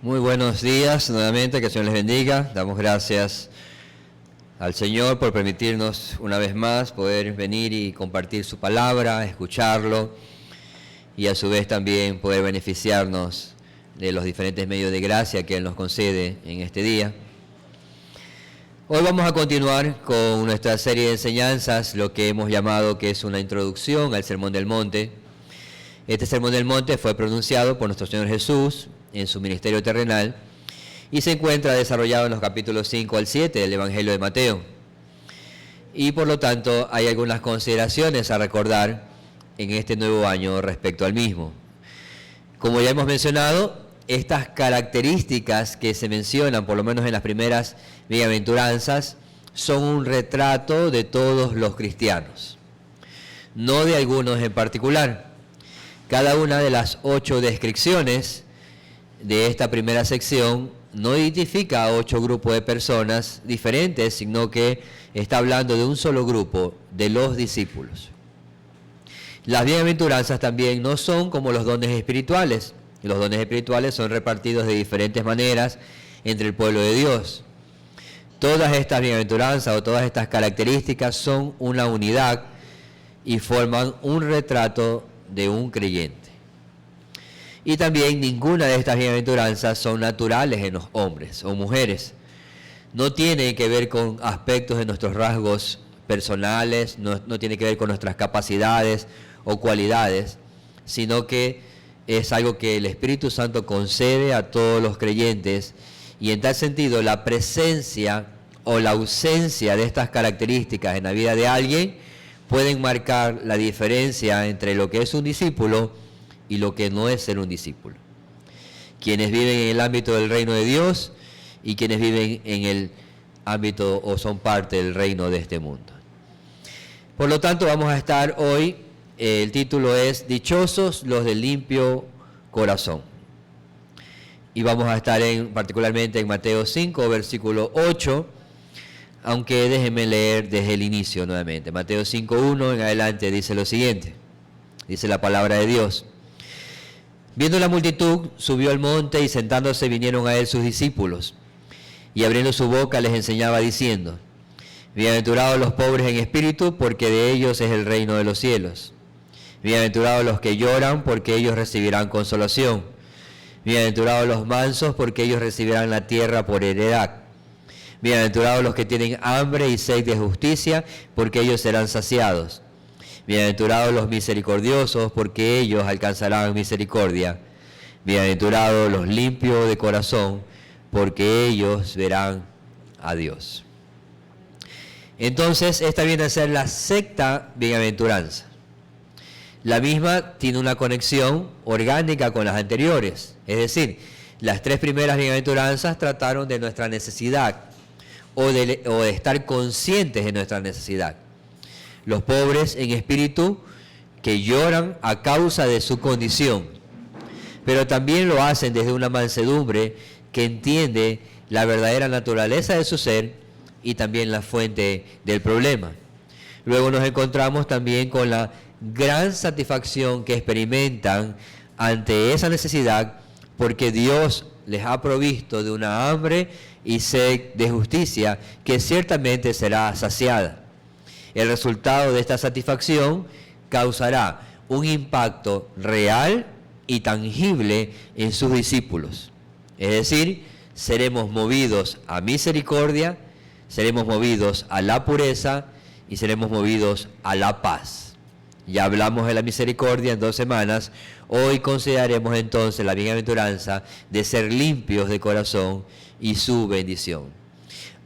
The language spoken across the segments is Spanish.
Muy buenos días nuevamente, que el Señor les bendiga. Damos gracias al Señor por permitirnos una vez más poder venir y compartir su palabra, escucharlo y a su vez también poder beneficiarnos de los diferentes medios de gracia que Él nos concede en este día. Hoy vamos a continuar con nuestra serie de enseñanzas, lo que hemos llamado que es una introducción al Sermón del Monte. Este Sermón del Monte fue pronunciado por nuestro Señor Jesús en su ministerio terrenal y se encuentra desarrollado en los capítulos 5 al 7 del Evangelio de Mateo. Y por lo tanto hay algunas consideraciones a recordar en este nuevo año respecto al mismo. Como ya hemos mencionado, estas características que se mencionan, por lo menos en las primeras bienaventuranzas, son un retrato de todos los cristianos, no de algunos en particular. Cada una de las 8 descripciones de esta primera sección no identifica a 8 grupos de personas diferentes, sino que está hablando de un solo grupo, de los discípulos. Las bienaventuranzas también no son como los dones espirituales. Los dones espirituales son repartidos de diferentes maneras entre el pueblo de Dios. Todas estas bienaventuranzas o todas estas características son una unidad y forman un retrato de un creyente. Y también ninguna de estas bienaventuranzas son naturales en los hombres o mujeres. No tiene que ver con aspectos de nuestros rasgos personales, no tiene que ver con nuestras capacidades o cualidades, sino que es algo que el Espíritu Santo concede a todos los creyentes, y en tal sentido la presencia o la ausencia de estas características en la vida de alguien pueden marcar la diferencia entre lo que es un discípulo y lo que no es ser un discípulo. Quienes viven en el ámbito del reino de Dios y quienes viven en el ámbito o son parte del reino de este mundo. Por lo tanto, vamos a estar hoy, el título es Dichosos los de limpio corazón. Y vamos a estar particularmente en Mateo 5, versículo 8, aunque déjenme leer desde el inicio nuevamente. Mateo 5:1 en adelante dice lo siguiente, dice la palabra de Dios. Viendo la multitud, subió al monte y sentándose vinieron a él sus discípulos. Y abriendo su boca les enseñaba diciendo, bienaventurados los pobres en espíritu, porque de ellos es el reino de los cielos. Bienaventurados los que lloran, porque ellos recibirán consolación. Bienaventurados los mansos, porque ellos recibirán la tierra por heredad. Bienaventurados los que tienen hambre y sed de justicia, porque ellos serán saciados. Bienaventurados los misericordiosos, porque ellos alcanzarán misericordia. Bienaventurados los limpios de corazón, porque ellos verán a Dios. Entonces, esta viene a ser la sexta bienaventuranza. La misma tiene una conexión orgánica con las anteriores. Es decir, las 3 primeras bienaventuranzas trataron de nuestra necesidad o de estar conscientes de nuestra necesidad. Los pobres en espíritu que lloran a causa de su condición, pero también lo hacen desde una mansedumbre que entiende la verdadera naturaleza de su ser y también la fuente del problema. Luego nos encontramos también con la gran satisfacción que experimentan ante esa necesidad, porque Dios les ha provisto de una hambre y sed de justicia que ciertamente será saciada. El resultado de esta satisfacción causará un impacto real y tangible en sus discípulos. Es decir, seremos movidos a misericordia, seremos movidos a la pureza y seremos movidos a la paz. Ya hablamos de la misericordia en 2 semanas. Hoy consideraremos entonces la bienaventuranza de ser limpios de corazón y su bendición.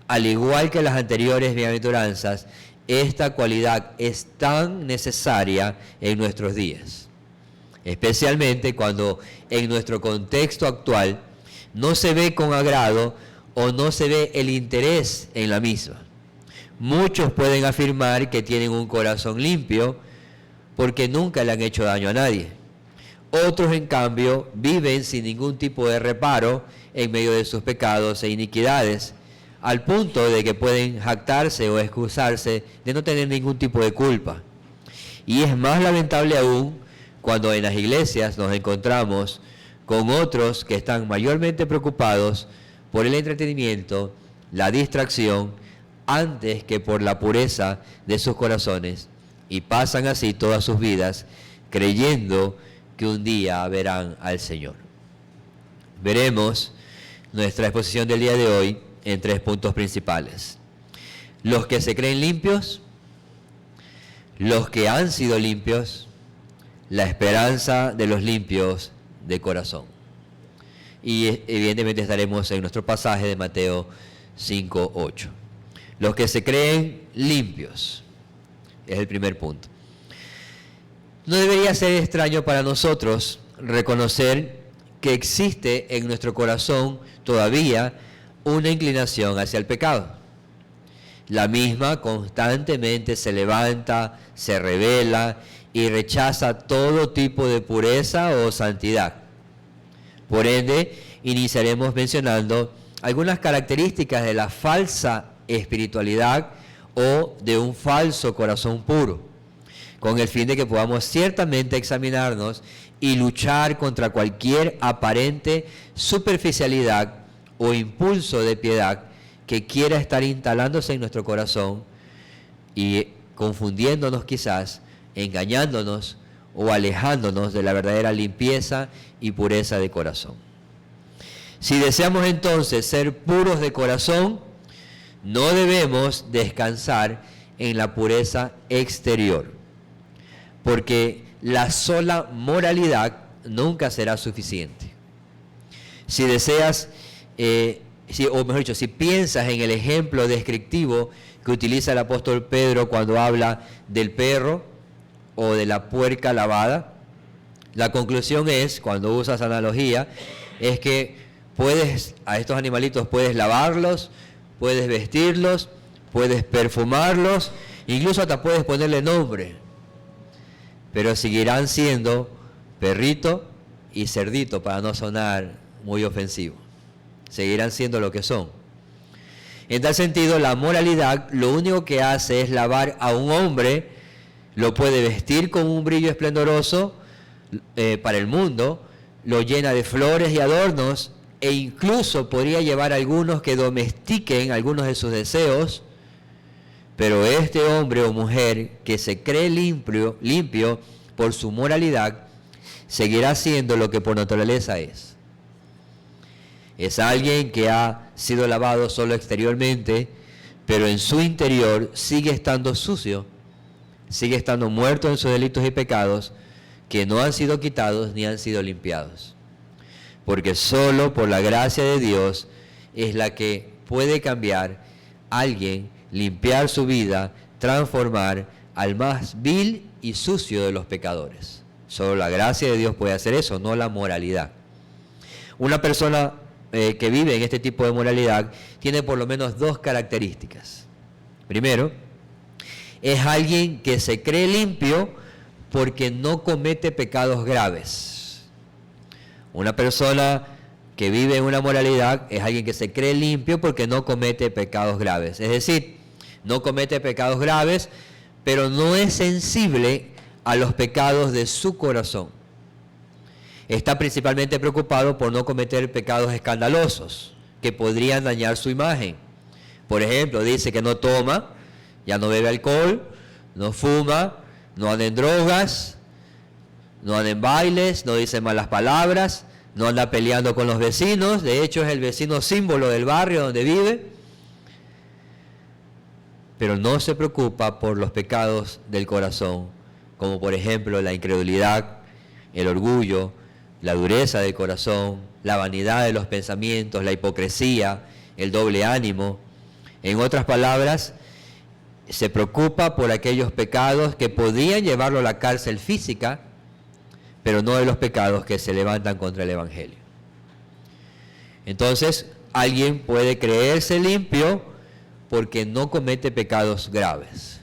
Al igual que las anteriores bienaventuranzas, esta cualidad es tan necesaria en nuestros días, especialmente cuando en nuestro contexto actual no se ve con agrado o no se ve el interés en la misma. Muchos pueden afirmar que tienen un corazón limpio porque nunca le han hecho daño a nadie. Otros, en cambio, viven sin ningún tipo de reparo en medio de sus pecados e iniquidades, al punto de que pueden jactarse o excusarse de no tener ningún tipo de culpa. Y es más lamentable aún cuando en las iglesias nos encontramos con otros que están mayormente preocupados por el entretenimiento, la distracción, antes que por la pureza de sus corazones, y pasan así todas sus vidas creyendo que un día verán al Señor. Veremos nuestra exposición del día de hoy en 3 puntos principales. Los que se creen limpios, los que han sido limpios, la esperanza de los limpios de corazón. Y evidentemente estaremos en nuestro pasaje de Mateo 5:8. Los que se creen limpios es el primer punto. No debería ser extraño para nosotros reconocer que existe en nuestro corazón todavía una inclinación hacia el pecado. La misma constantemente se levanta, se revela y rechaza todo tipo de pureza o santidad. Por ende, iniciaremos mencionando algunas características de la falsa espiritualidad o de un falso corazón puro, con el fin de que podamos ciertamente examinarnos y luchar contra cualquier aparente superficialidad o impulso de piedad que quiera estar instalándose en nuestro corazón y confundiéndonos quizás, engañándonos o alejándonos de la verdadera limpieza y pureza de corazón. Si deseamos entonces ser puros de corazón, no debemos descansar en la pureza exterior, porque la sola moralidad nunca será suficiente. Si deseas, o mejor dicho, si piensas en el ejemplo descriptivo que utiliza el apóstol Pedro cuando habla del perro o de la puerca lavada, la conclusión es, cuando usas analogía, es que a estos animalitos puedes lavarlos, puedes vestirlos, puedes perfumarlos, incluso hasta puedes ponerle nombre, pero seguirán siendo perrito y cerdito, para no sonar muy ofensivo. Seguirán siendo lo que son. En tal sentido, la moralidad lo único que hace es lavar a un hombre, lo puede vestir con un brillo esplendoroso para el mundo, lo llena de flores y adornos, e incluso podría llevar a algunos que domestiquen algunos de sus deseos, pero este hombre o mujer que se cree limpio por su moralidad, seguirá siendo lo que por naturaleza es. Es alguien que ha sido lavado solo exteriormente, pero en su interior sigue estando sucio, sigue estando muerto en sus delitos y pecados, que no han sido quitados ni han sido limpiados. Porque solo por la gracia de Dios es la que puede cambiar a alguien, limpiar su vida, transformar al más vil y sucio de los pecadores. Solo la gracia de Dios puede hacer eso, no la moralidad. Una persona que vive en este tipo de moralidad tiene por lo menos 2 características. Primero, es alguien que se cree limpio porque no comete pecados graves. Una persona que vive en una moralidad es alguien que se cree limpio porque no comete pecados graves. Es decir, no comete pecados graves, pero no es sensible a los pecados de su corazón. Está principalmente preocupado por no cometer pecados escandalosos que podrían dañar su imagen. Por ejemplo, dice que no toma, ya no bebe alcohol, no fuma, no anda en drogas, no anda en bailes, no dice malas palabras, no anda peleando con los vecinos. De hecho, es el vecino símbolo del barrio donde vive. Pero no se preocupa por los pecados del corazón, como por ejemplo la incredulidad, el orgullo, la dureza del corazón, la vanidad de los pensamientos, la hipocresía, el doble ánimo. En otras palabras, se preocupa por aquellos pecados que podrían llevarlo a la cárcel física, pero no de los pecados que se levantan contra el Evangelio. Entonces, alguien puede creerse limpio porque no comete pecados graves.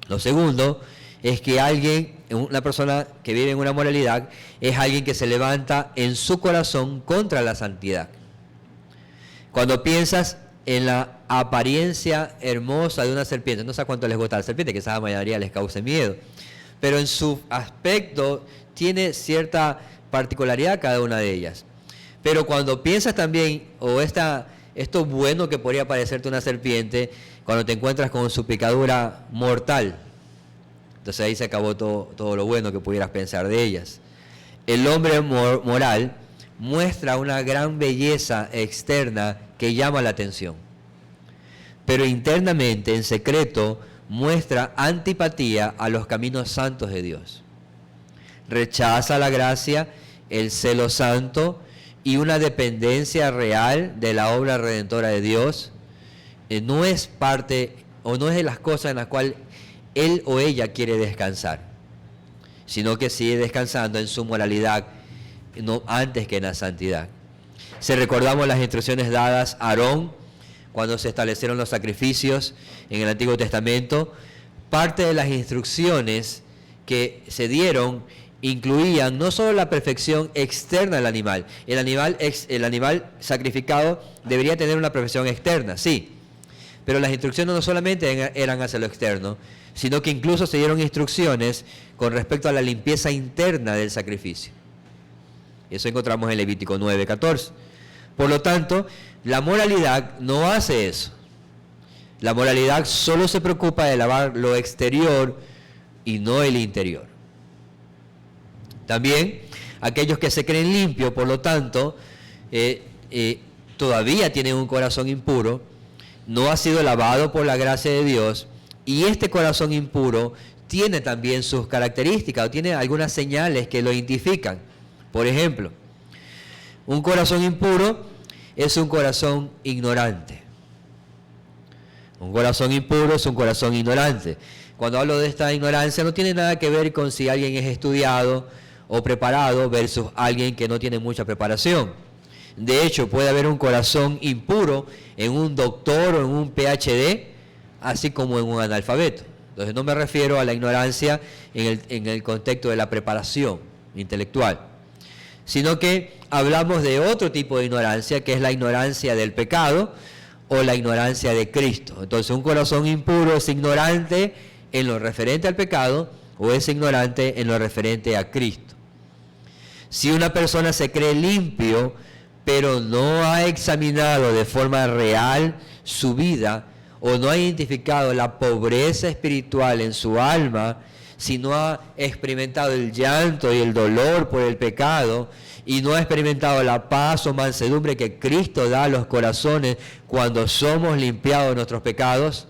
Lo segundo es que una persona que vive en una moralidad, es alguien que se levanta en su corazón contra la santidad. Cuando piensas en la apariencia hermosa de una serpiente, no sé cuánto les gusta la serpiente, quizás a la mayoría les cause miedo, pero en su aspecto tiene cierta particularidad cada una de ellas. Pero cuando piensas también, esto bueno que podría parecerte una serpiente, cuando te encuentras con su picadura mortal, entonces ahí se acabó todo lo bueno que pudieras pensar de ellas. El hombre moral muestra una gran belleza externa que llama la atención, pero internamente, en secreto, muestra antipatía a los caminos santos de Dios. Rechaza la gracia, el celo santo y una dependencia real de la obra redentora de Dios. No es parte o no es de las cosas en las cuales él o ella quiere descansar, sino que sigue descansando en su moralidad, no antes que en la santidad. Si recordamos las instrucciones dadas a Aarón cuando se establecieron los sacrificios en el Antiguo Testamento, parte de las instrucciones que se dieron incluían no solo la perfección externa del animal. El animal sacrificado debería tener una perfección externa, sí, pero las instrucciones no solamente eran hacia lo externo, sino que incluso se dieron instrucciones con respecto a la limpieza interna del sacrificio. Eso encontramos en Levítico 9:14. Por lo tanto, la moralidad no hace eso. La moralidad solo se preocupa de lavar lo exterior y no el interior. También, aquellos que se creen limpios, por lo tanto, todavía tienen un corazón impuro, no ha sido lavado por la gracia de Dios, y este corazón impuro tiene también sus características, o tiene algunas señales que lo identifican. Por ejemplo, un corazón impuro es un corazón ignorante. Un corazón impuro es un corazón ignorante. Cuando hablo de esta ignorancia, no tiene nada que ver con si alguien es estudiado o preparado versus alguien que no tiene mucha preparación. De hecho, puede haber un corazón impuro en un doctor o en un PhD, así como en un analfabeto. Entonces no me refiero a la ignorancia en el contexto de la preparación intelectual, sino que hablamos de otro tipo de ignorancia, que es la ignorancia del pecado o la ignorancia de Cristo. Entonces un corazón impuro es ignorante en lo referente al pecado o es ignorante en lo referente a Cristo. Si una persona se cree limpio, pero no ha examinado de forma real su vida, o no ha identificado la pobreza espiritual en su alma, si no ha experimentado el llanto y el dolor por el pecado, y no ha experimentado la paz o mansedumbre que Cristo da a los corazones cuando somos limpiados de nuestros pecados,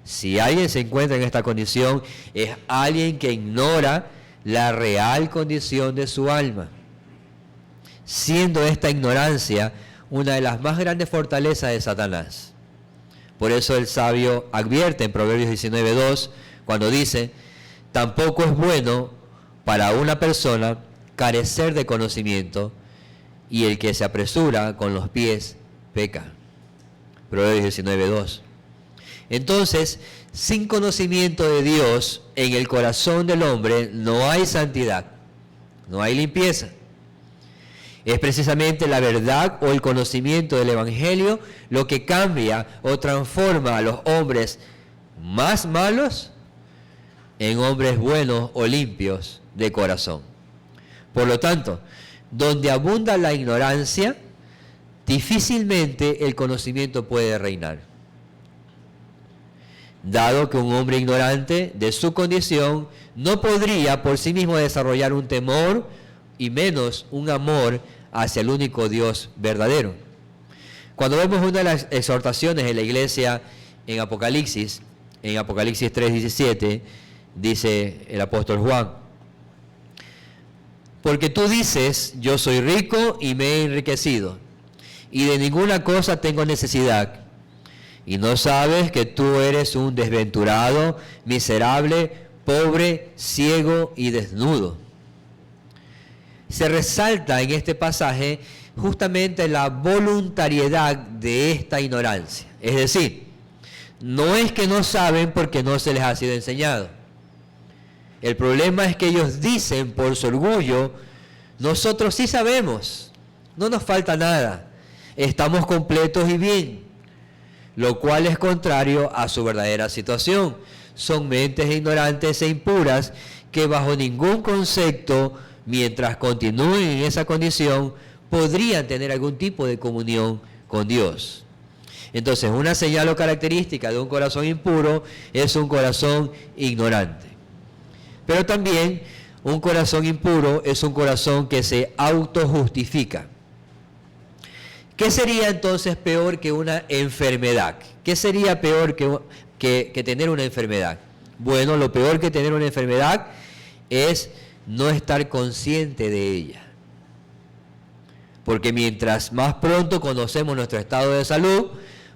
si alguien se encuentra en esta condición, es alguien que ignora la real condición de su alma, siendo esta ignorancia una de las más grandes fortalezas de Satanás. Por eso el sabio advierte en Proverbios 19:2, cuando dice: tampoco es bueno para una persona carecer de conocimiento, y el que se apresura con los pies peca. Proverbios 19:2. Entonces, sin conocimiento de Dios en el corazón del hombre no hay santidad, no hay limpieza. Es precisamente la verdad o el conocimiento del Evangelio lo que cambia o transforma a los hombres más malos en hombres buenos o limpios de corazón. Por lo tanto, donde abunda la ignorancia, difícilmente el conocimiento puede reinar. Dado que un hombre ignorante de su condición no podría por sí mismo desarrollar un temor y menos un amor hacia el único Dios verdadero. Cuando vemos una de las exhortaciones de la iglesia en Apocalipsis 3:17, dice el apóstol Juan: porque tú dices, yo soy rico y me he enriquecido, y de ninguna cosa tengo necesidad, y no sabes que tú eres un desventurado, miserable, pobre, ciego y desnudo. Se resalta en este pasaje justamente la voluntariedad de esta ignorancia. Es decir, no es que no saben porque no se les ha sido enseñado. El problema es que ellos dicen por su orgullo: nosotros sí sabemos, no nos falta nada, estamos completos y bien, lo cual es contrario a su verdadera situación. Son mentes ignorantes e impuras que bajo ningún concepto mientras continúen en esa condición, podrían tener algún tipo de comunión con Dios. Entonces, una señal o característica de un corazón impuro es un corazón ignorante. Pero también un corazón impuro es un corazón que se autojustifica. ¿Qué sería entonces peor que una enfermedad? ¿Qué sería peor que tener una enfermedad? Bueno, lo peor que tener una enfermedad es no estar consciente de ella. Porque mientras más pronto conocemos nuestro estado de salud,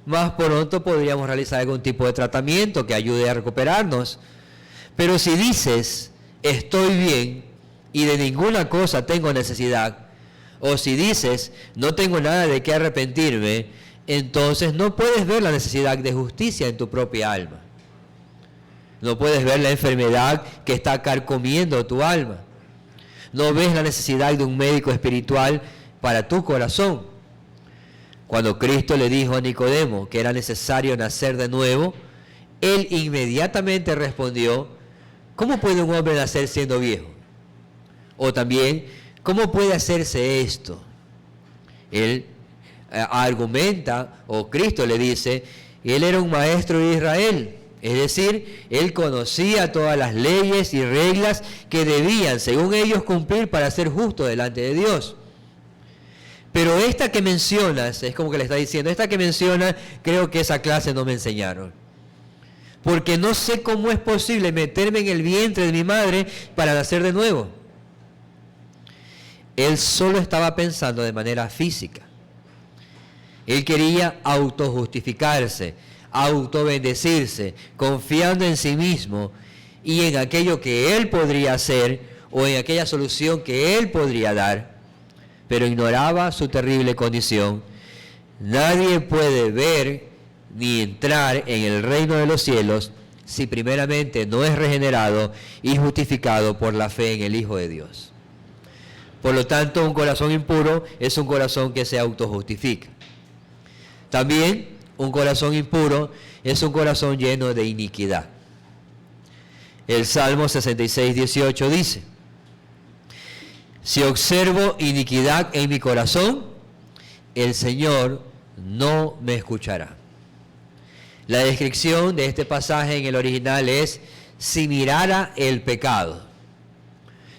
más pronto podríamos realizar algún tipo de tratamiento que ayude a recuperarnos. Pero si dices, estoy bien y de ninguna cosa tengo necesidad, o si dices, no tengo nada de qué arrepentirme, entonces no puedes ver la necesidad de justicia en tu propia alma. No puedes ver la enfermedad que está carcomiendo tu alma. No ves la necesidad de un médico espiritual para tu corazón. Cuando Cristo le dijo a Nicodemo que era necesario nacer de nuevo, él inmediatamente respondió, ¿cómo puede un hombre nacer siendo viejo? O también, ¿cómo puede hacerse esto? Él argumenta, o Cristo le dice, él era un maestro de Israel. Es decir, él conocía todas las leyes y reglas que debían, según ellos, cumplir para ser justo delante de Dios. Pero esta que mencionas, es como que le está diciendo, esta que menciona, creo que esa clase no me enseñaron. Porque no sé cómo es posible meterme en el vientre de mi madre para nacer de nuevo. Él solo estaba pensando de manera física. Él quería autojustificarse, autobendecirse, confiando en sí mismo y en aquello que él podría hacer o en aquella solución que él podría dar, pero ignoraba su terrible condición. Nadie puede ver ni entrar en el reino de los cielos si primeramente no es regenerado y justificado por la fe en el Hijo de Dios. Por lo tanto, un corazón impuro es un corazón que se autojustifica. También un corazón impuro es un corazón lleno de iniquidad. El Salmo 66:18 dice, si observo iniquidad en mi corazón, el Señor no me escuchará. La descripción de este pasaje en el original es, si mirara el pecado,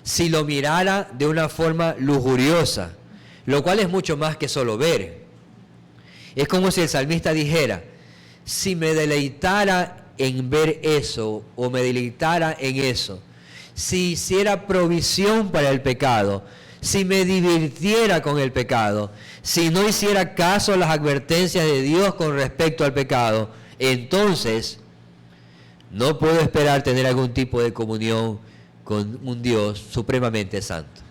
si lo mirara de una forma lujuriosa, lo cual es mucho más que solo ver. Es como si el salmista dijera, si me deleitara en ver eso, o me deleitara en eso, si hiciera provisión para el pecado, si me divirtiera con el pecado, si no hiciera caso a las advertencias de Dios con respecto al pecado, entonces no puedo esperar tener algún tipo de comunión con un Dios supremamente santo.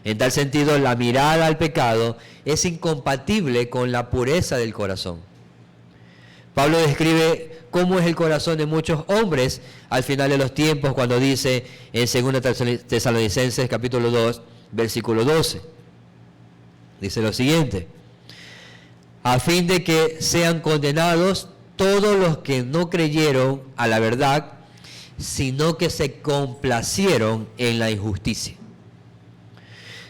En tal sentido, la mirada al pecado es incompatible con la pureza del corazón. Pablo describe cómo es el corazón de muchos hombres al final de los tiempos cuando dice en 2 Tesalonicenses capítulo 2, versículo 12. Dice lo siguiente, a fin de que sean condenados todos los que no creyeron a la verdad, sino que se complacieron en la injusticia.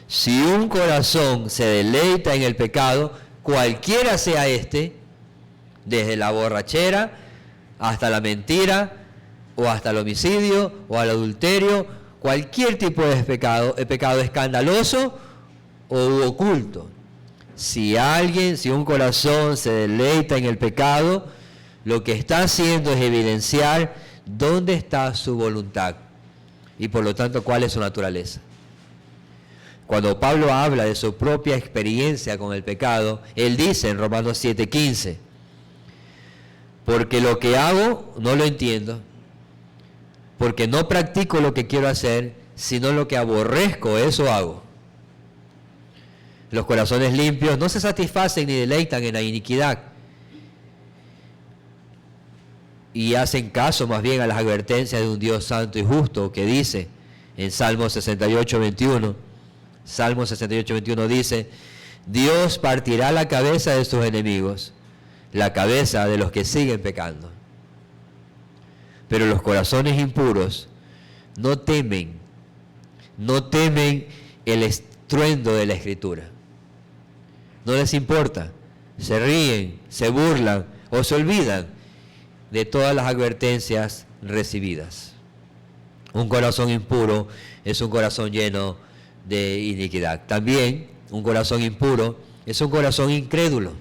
Si un corazón se deleita en el pecado, cualquiera sea este, desde la borrachera hasta la mentira, o hasta el homicidio, o al adulterio, cualquier tipo de pecado, el pecado escandaloso o oculto. Si un corazón se deleita en el pecado, lo que está haciendo es evidenciar dónde está su voluntad y por lo tanto cuál es su naturaleza. Cuando Pablo habla de su propia experiencia con el pecado, él dice en Romanos 7:15, porque lo que hago no lo entiendo, porque no practico lo que quiero hacer, sino lo que aborrezco, eso hago. Los corazones limpios no se satisfacen ni deleitan en la iniquidad y hacen caso más bien a las advertencias de un Dios santo y justo que dice en Salmo 68:21, Salmo 68:21 dice, Dios partirá la cabeza de sus enemigos, la cabeza de los que siguen pecando. Pero los corazones impuros no temen no temen el estruendo de la Escritura. No les importa, se ríen, se burlan o se olvidan de todas las advertencias recibidas. Un corazón impuro es un corazón lleno de iniquidad. También un corazón impuro es un corazón incrédulo.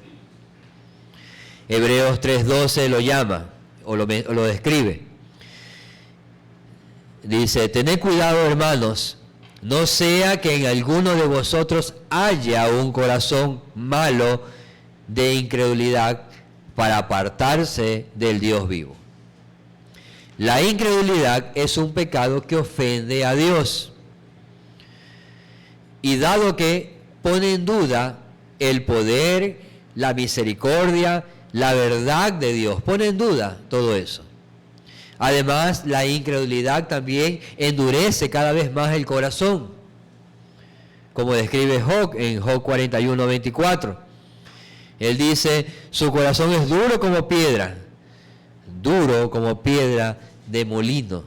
Hebreos 3:12 lo llama o lo describe. Dice, tened cuidado, hermanos, no sea que en alguno de vosotros haya un corazón malo de incredulidad para apartarse del Dios vivo. La incredulidad es un pecado que ofende a Dios. Y dado que pone en duda el poder, la misericordia, la verdad de Dios, pone en duda todo eso. Además, la incredulidad también endurece cada vez más el corazón, como describe Job en Job 41:24. Él dice, su corazón es duro como piedra de molino.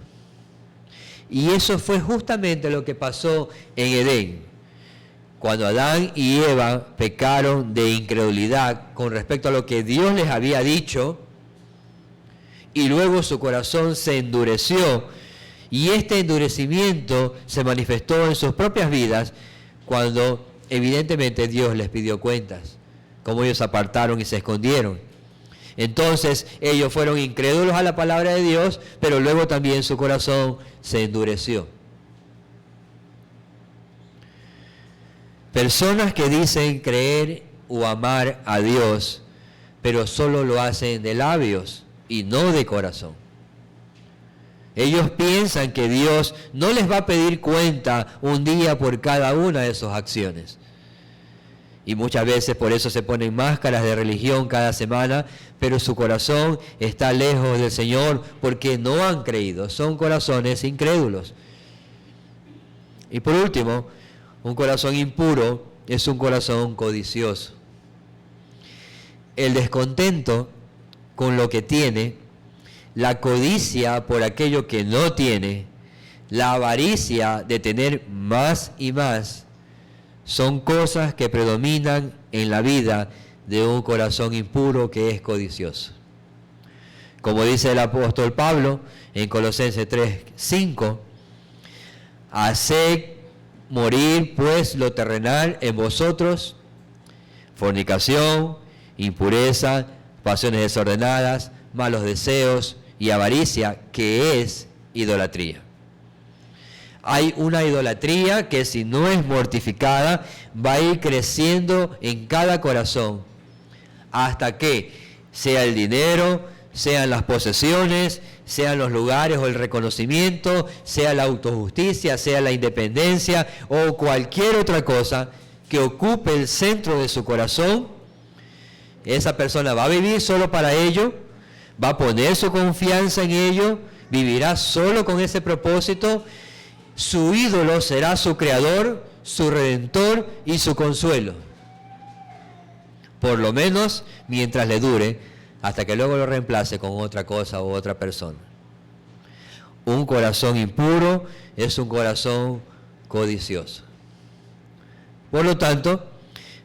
Y eso fue justamente lo que pasó en Edén, cuando Adán y Eva pecaron de incredulidad con respecto a lo que Dios les había dicho, y luego su corazón se endureció, y este endurecimiento se manifestó en sus propias vidas cuando evidentemente Dios les pidió cuentas, como ellos se apartaron y se escondieron. Entonces ellos fueron incrédulos a la palabra de Dios, pero luego también su corazón se endureció. Personas que dicen creer o amar a Dios, pero solo lo hacen de labios y no de corazón. Ellos piensan que Dios no les va a pedir cuenta un día por cada una de sus acciones. Y muchas veces por eso se ponen máscaras de religión cada semana, pero su corazón está lejos del Señor porque no han creído. Son corazones incrédulos. Y por último, un corazón impuro es un corazón codicioso. El descontento con lo que tiene, la codicia por aquello que no tiene, la avaricia de tener más y más, son cosas que predominan en la vida de un corazón impuro que es codicioso. Como dice el apóstol Pablo en Colosenses 3:5, haced morir pues lo terrenal en vosotros, fornicación, impureza, pasiones desordenadas, malos deseos y avaricia, que es idolatría. Hay una idolatría que si no es mortificada va a ir creciendo en cada corazón hasta que sea el dinero, sean las posesiones, sean los lugares o el reconocimiento, sea la autojusticia, sea la independencia o cualquier otra cosa que ocupe el centro de su corazón. Esa persona va a vivir solo para ello, va a poner su confianza en ello, vivirá solo con ese propósito. Su ídolo será su creador, su redentor y su consuelo. Por lo menos mientras le dure, hasta que luego lo reemplace con otra cosa u otra persona. Un corazón impuro es un corazón codicioso. Por lo tanto,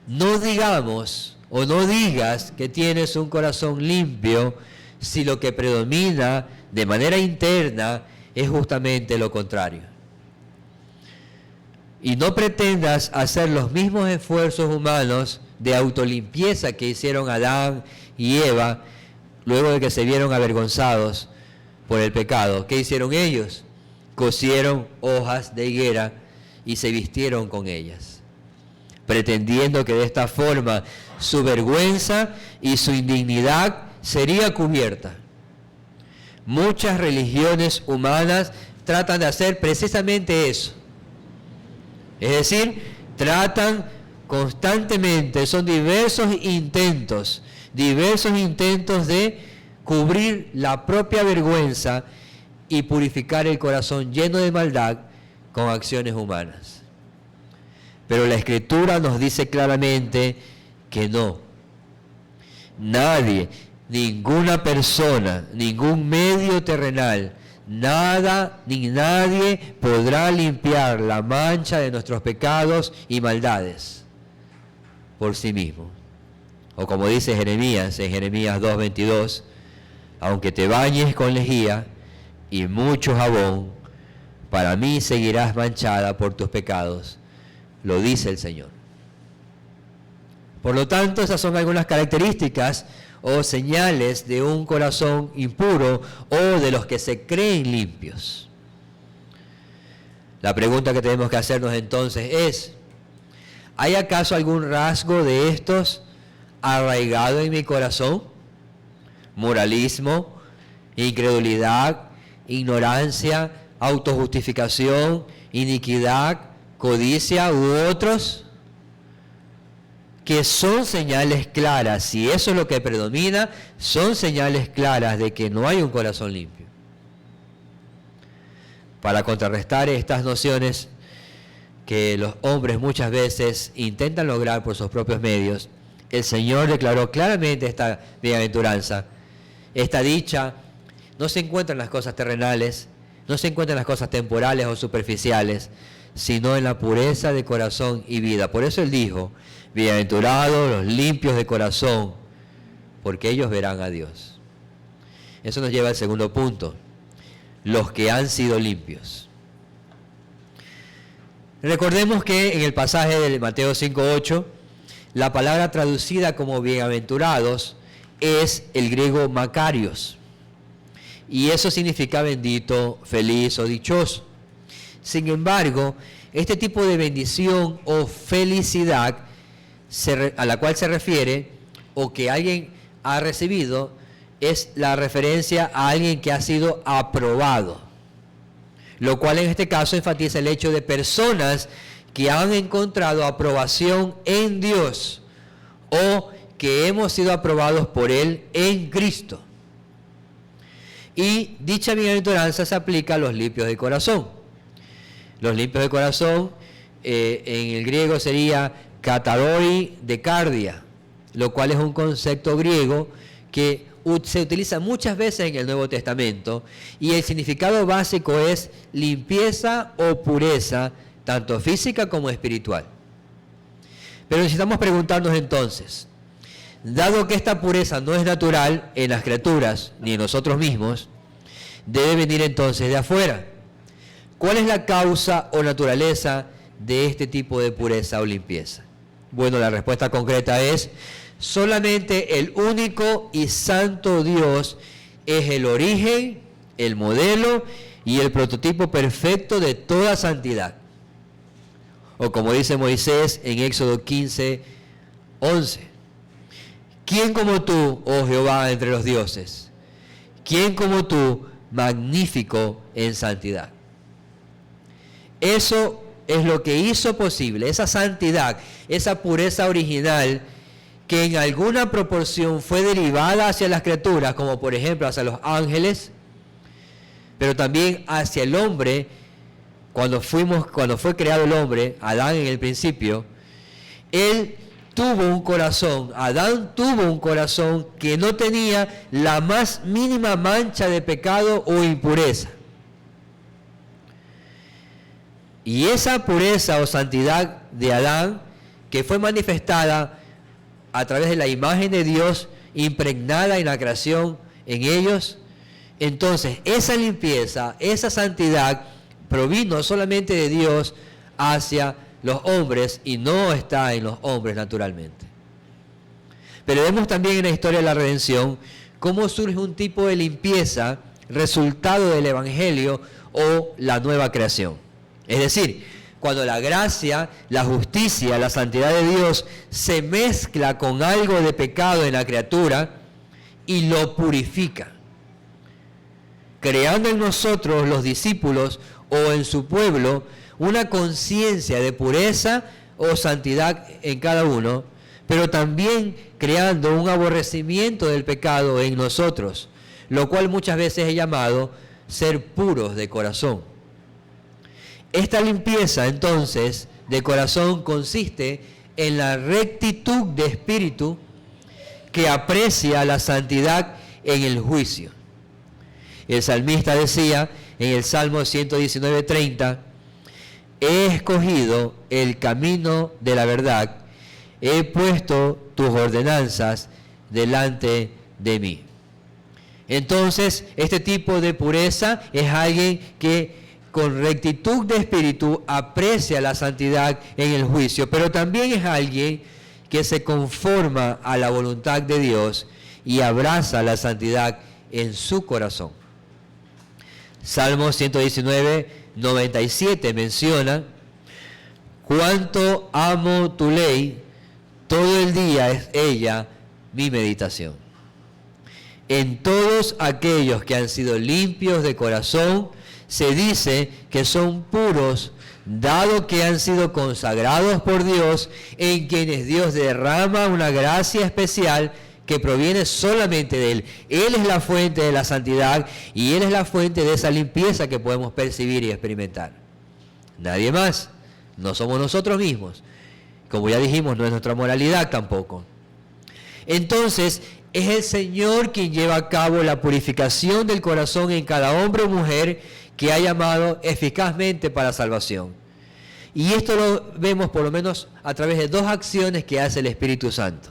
no digamos o no digas que tienes un corazón limpio si lo que predomina de manera interna es justamente lo contrario. Y no pretendas hacer los mismos esfuerzos humanos de autolimpieza que hicieron Adán y Eva luego de que se vieron avergonzados por el pecado. ¿Qué hicieron ellos? Cosieron hojas de higuera y se vistieron con ellas, pretendiendo que de esta forma su vergüenza y su indignidad sería cubierta. Muchas religiones humanas tratan de hacer precisamente eso. Es decir, tratan constantemente, son diversos intentos de cubrir la propia vergüenza y purificar el corazón lleno de maldad con acciones humanas. Pero la Escritura nos dice claramente que no. Nadie, ninguna persona, ningún medio terrenal nada ni nadie podrá limpiar la mancha de nuestros pecados y maldades por sí mismo. O como dice Jeremías en Jeremías 2:22, aunque te bañes con lejía y mucho jabón, para mí seguirás manchada por tus pecados, lo dice el Señor. Por lo tanto, esas son algunas características o señales de un corazón impuro o de los que se creen limpios. La pregunta que tenemos que hacernos entonces es, ¿hay acaso algún rasgo de estos arraigado en mi corazón? Moralismo, incredulidad, ignorancia, autojustificación, iniquidad, codicia u otros, que son señales claras, si eso es lo que predomina, son señales claras de que no hay un corazón limpio. Para contrarrestar estas nociones que los hombres muchas veces intentan lograr por sus propios medios, el Señor declaró claramente esta bienaventuranza. Esta dicha no se encuentra en las cosas terrenales, no se encuentra en las cosas temporales o superficiales, sino en la pureza de corazón y vida. Por eso Él dijo, bienaventurados los limpios de corazón, porque ellos verán a Dios. Eso nos lleva al segundo punto, los que han sido limpios. Recordemos que en el pasaje de Mateo 5:8, la palabra traducida como bienaventurados es el griego makarios, y eso significa bendito, feliz o dichoso. Sin embargo, este tipo de bendición o felicidad a la cual se refiere o que alguien ha recibido es la referencia a alguien que ha sido aprobado, lo cual en este caso enfatiza el hecho de personas que han encontrado aprobación en Dios o que hemos sido aprobados por Él en Cristo. Y dicha bienaventuranza se aplica a los limpios de corazón. Los limpios de corazón en el griego sería kataroi de cardia, lo cual es un concepto griego que se utiliza muchas veces en el Nuevo Testamento y el significado básico es limpieza o pureza, tanto física como espiritual. Pero necesitamos preguntarnos entonces, dado que esta pureza no es natural en las criaturas ni en nosotros mismos, debe venir entonces de afuera. ¿Cuál es la causa o naturaleza de este tipo de pureza o limpieza? Bueno, la respuesta concreta es, solamente el único y santo Dios es el origen, el modelo y el prototipo perfecto de toda santidad. O como dice Moisés en Éxodo 15:11, ¿quién como tú, oh Jehová, entre los dioses? ¿Quién como tú, magnífico en santidad? Eso es lo que hizo posible, esa santidad, esa pureza original que en alguna proporción fue derivada hacia las criaturas, como por ejemplo hacia los ángeles, pero también hacia el hombre, cuando fue creado el hombre, Adán en el principio, él tuvo un corazón, Adán tuvo un corazón que no tenía la más mínima mancha de pecado o impureza. Y esa pureza o santidad de Adán, que fue manifestada a través de la imagen de Dios impregnada en la creación en ellos, entonces esa limpieza, esa santidad provino solamente de Dios hacia los hombres y no está en los hombres naturalmente. Pero vemos también en la historia de la redención cómo surge un tipo de limpieza resultado del Evangelio o la nueva creación. Es decir, cuando la gracia, la justicia, la santidad de Dios se mezcla con algo de pecado en la criatura y lo purifica, creando en nosotros, los discípulos, o en su pueblo, una conciencia de pureza o santidad en cada uno, pero también creando un aborrecimiento del pecado en nosotros, lo cual muchas veces es llamado ser puros de corazón. Esta limpieza, entonces, de corazón consiste en la rectitud de espíritu que aprecia la santidad en el juicio. El salmista decía en el Salmo 119:30, he escogido el camino de la verdad, he puesto tus ordenanzas delante de mí. Entonces, este tipo de pureza es alguien que con rectitud de espíritu aprecia la santidad en el juicio, pero también es alguien que se conforma a la voluntad de Dios y abraza la santidad en su corazón. Salmo 119:97 menciona, cuánto amo tu ley, todo el día es ella mi meditación. En todos aquellos que han sido limpios de corazón, se dice que son puros, dado que han sido consagrados por Dios, en quienes Dios derrama una gracia especial que proviene solamente de Él. Él es la fuente de la santidad y Él es la fuente de esa limpieza que podemos percibir y experimentar. Nadie más, no somos nosotros mismos. Como ya dijimos, no es nuestra moralidad tampoco. Entonces, es el Señor quien lleva a cabo la purificación del corazón en cada hombre o mujer que ha llamado eficazmente para salvación. Y esto lo vemos por lo menos a través de dos acciones que hace el Espíritu Santo.